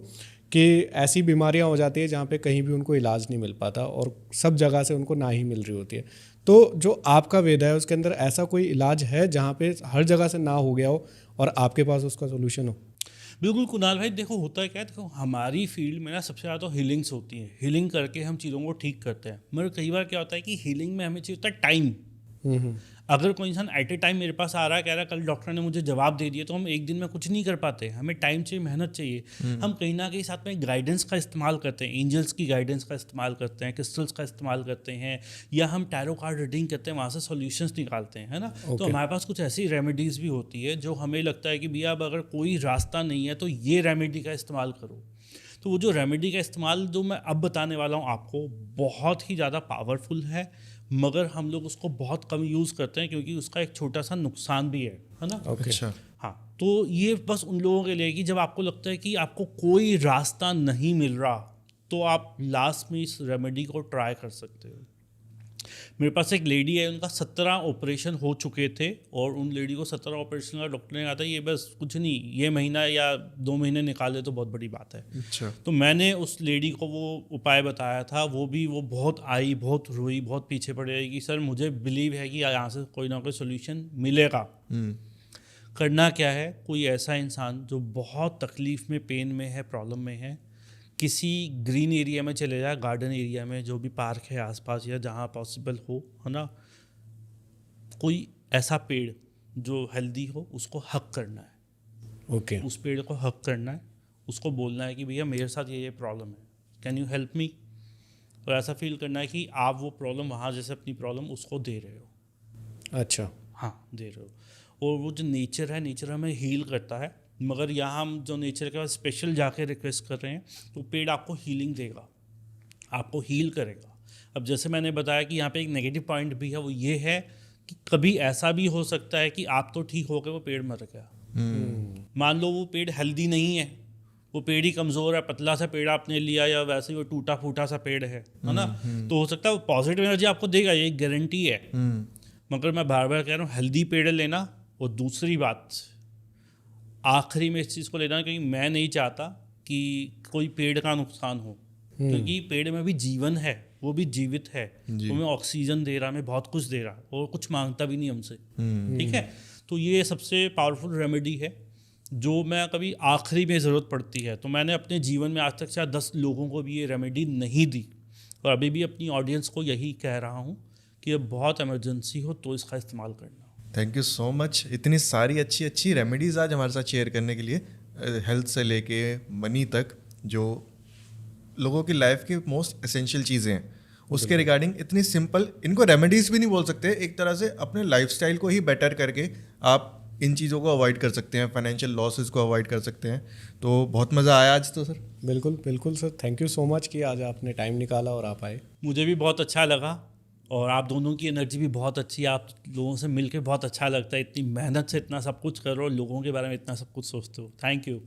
कि ऐसी बीमारियां हो जाती है जहाँ पे कहीं भी उनको इलाज नहीं मिल पाता और सब जगह से उनको ना ही मिल रही होती है। तो जो आपका वेद है उसके अंदर ऐसा कोई इलाज है जहाँ पे हर जगह से ना हो गया हो और आपके पास उसका सोल्यूशन हो? बिल्कुल कुणाल भाई, देखो होता है क्या है, देखो हमारी फील्ड में ना सबसे ज़्यादा हीलिंग्स होती हैं, हीलिंग करके हम चीज़ों को ठीक करते हैं। मगर कई बार क्या होता है कि हीलिंग में हमें चाहिए होता है टाइम। अगर कोई इंसान एट ए टाइम मेरे पास आ रहा है, कह रहा है कल डॉक्टर ने मुझे जवाब दे दिया, तो हम एक दिन में कुछ नहीं कर पाते, हमें टाइम चाहिए, मेहनत चाहिए। हम कहीं ना कहीं साथ में गाइडेंस का इस्तेमाल करते हैं, एंजल्स की गाइडेंस का इस्तेमाल करते हैं, क्रिस्टल्स का इस्तेमाल करते हैं, या हम टैरो कार्ड रीडिंग करते हैं, वहाँ से सॉल्यूशंस निकालते हैं, है ना। तो हमारे पास कुछ ऐसी रेमेडीज़ भी होती है जो हमें लगता है कि भैया अब अगर कोई रास्ता नहीं है तो ये रेमेडी का इस्तेमाल करो। तो वो जो रेमेडी का इस्तेमाल जो मैं अब बताने वाला हूँ आपको, बहुत ही ज़्यादा पावरफुल है, मगर हम लोग उसको बहुत कम यूज़ करते हैं क्योंकि उसका एक छोटा सा नुकसान भी है ना। अच्छा। हाँ, तो ये बस उन लोगों के लिए कि जब आपको लगता है कि आपको कोई रास्ता नहीं मिल रहा, तो आप लास्ट में इस रेमेडी को ट्राई कर सकते हो। मेरे पास एक लेडी है, उनका 17 ऑपरेशन हो चुके थे, और उन लेडी को 17 ऑपरेशन का डॉक्टर ने कहा था ये बस कुछ नहीं, ये महीना या 2 महीने निकाले तो बहुत बड़ी बात है। अच्छा। तो मैंने उस लेडी को वो उपाय बताया था, वो बहुत आई, बहुत रोई, बहुत पीछे पड़ गई कि सर मुझे बिलीव है कि यहाँ से कोई ना कोई सोल्यूशन मिलेगा। करना क्या है, कोई ऐसा इंसान जो बहुत तकलीफ में, पेन में है, प्रॉब्लम में है, किसी ग्रीन एरिया में चले जाए, गार्डन एरिया में, जो भी पार्क है आसपास या जहाँ पॉसिबल हो, है ना, कोई ऐसा पेड़ जो हेल्दी हो उसको हक करना है। ओके। उस पेड़ को हक करना है, उसको बोलना है कि भैया मेरे साथ ये प्रॉब्लम है, कैन यू हेल्प मी। और ऐसा फील करना है कि आप वो प्रॉब्लम वहाँ जैसे अपनी प्रॉब्लम उसको दे रहे हो। अच्छा। हाँ, दे रहे हो। और वो जो नेचर है, नेचर हमें हील करता है, मगर यहाँ हम जो नेचर के पास स्पेशल जाके रिक्वेस्ट कर रहे हैं, तो पेड़ आपको हीलिंग देगा, आपको हील करेगा। अब जैसे मैंने बताया कि यहाँ पे एक नेगेटिव पॉइंट भी है, वो ये है कि कभी ऐसा भी हो सकता है कि आप तो ठीक हो गए, वो पेड़ मर गया। मान लो वो पेड़ हेल्दी नहीं है, वो पेड़ ही कमज़ोर है, पतला सा पेड़ आपने लिया, या वैसे ही वो टूटा फूटा सा पेड़ है ना, तो हो सकता है वो पॉजिटिव एनर्जी आपको देगा, ये गारंटी है। मगर मैं बार बार कह रहा हूँ, हेल्दी पेड़ लेना। और दूसरी बात, आखिरी में इस चीज़ को लेना, क्योंकि मैं नहीं चाहता कि कोई पेड़ का नुकसान हो, क्योंकि पेड़ में भी जीवन है, वो भी जीवित है, वो हमें ऑक्सीजन दे रहा, हमें बहुत कुछ दे रहा, और कुछ मांगता भी नहीं हमसे। ठीक है, तो ये सबसे पावरफुल रेमेडी है जो मैं कभी आखिरी में ज़रूरत पड़ती है। तो मैंने अपने जीवन में आज तक शायद 10 लोगों को भी ये रेमेडी नहीं दी, और अभी भी अपनी ऑडियंस को यही कह रहा हूँ कि अब बहुत इमरजेंसी हो तो इसका इस्तेमाल करना। थैंक यू सो मच, इतनी सारी अच्छी अच्छी रेमेडीज़ आज हमारे साथ शेयर करने के लिए, हेल्थ से लेके मनी तक, जो लोगों की लाइफ की मोस्ट एसेंशियल चीज़ें हैं, उसके रिगार्डिंग इतनी सिंपल, इनको रेमेडीज़ भी नहीं बोल सकते, एक तरह से अपने लाइफस्टाइल को ही बेटर करके आप इन चीज़ों को अवॉइड कर सकते हैं, फाइनेंशियल लॉसेस को अवॉइड कर सकते हैं। तो बहुत मज़ा आया आज तो सर। बिल्कुल बिल्कुल sir, thank you so much कि आज आपने टाइम निकाला और आप आए। मुझे भी बहुत अच्छा लगा, और आप दोनों की एनर्जी भी बहुत अच्छी है, आप लोगों से मिलकर बहुत अच्छा लगता है, इतनी मेहनत से इतना सब कुछ करो, लोगों के बारे में इतना सब कुछ सोचते हो। Thank you.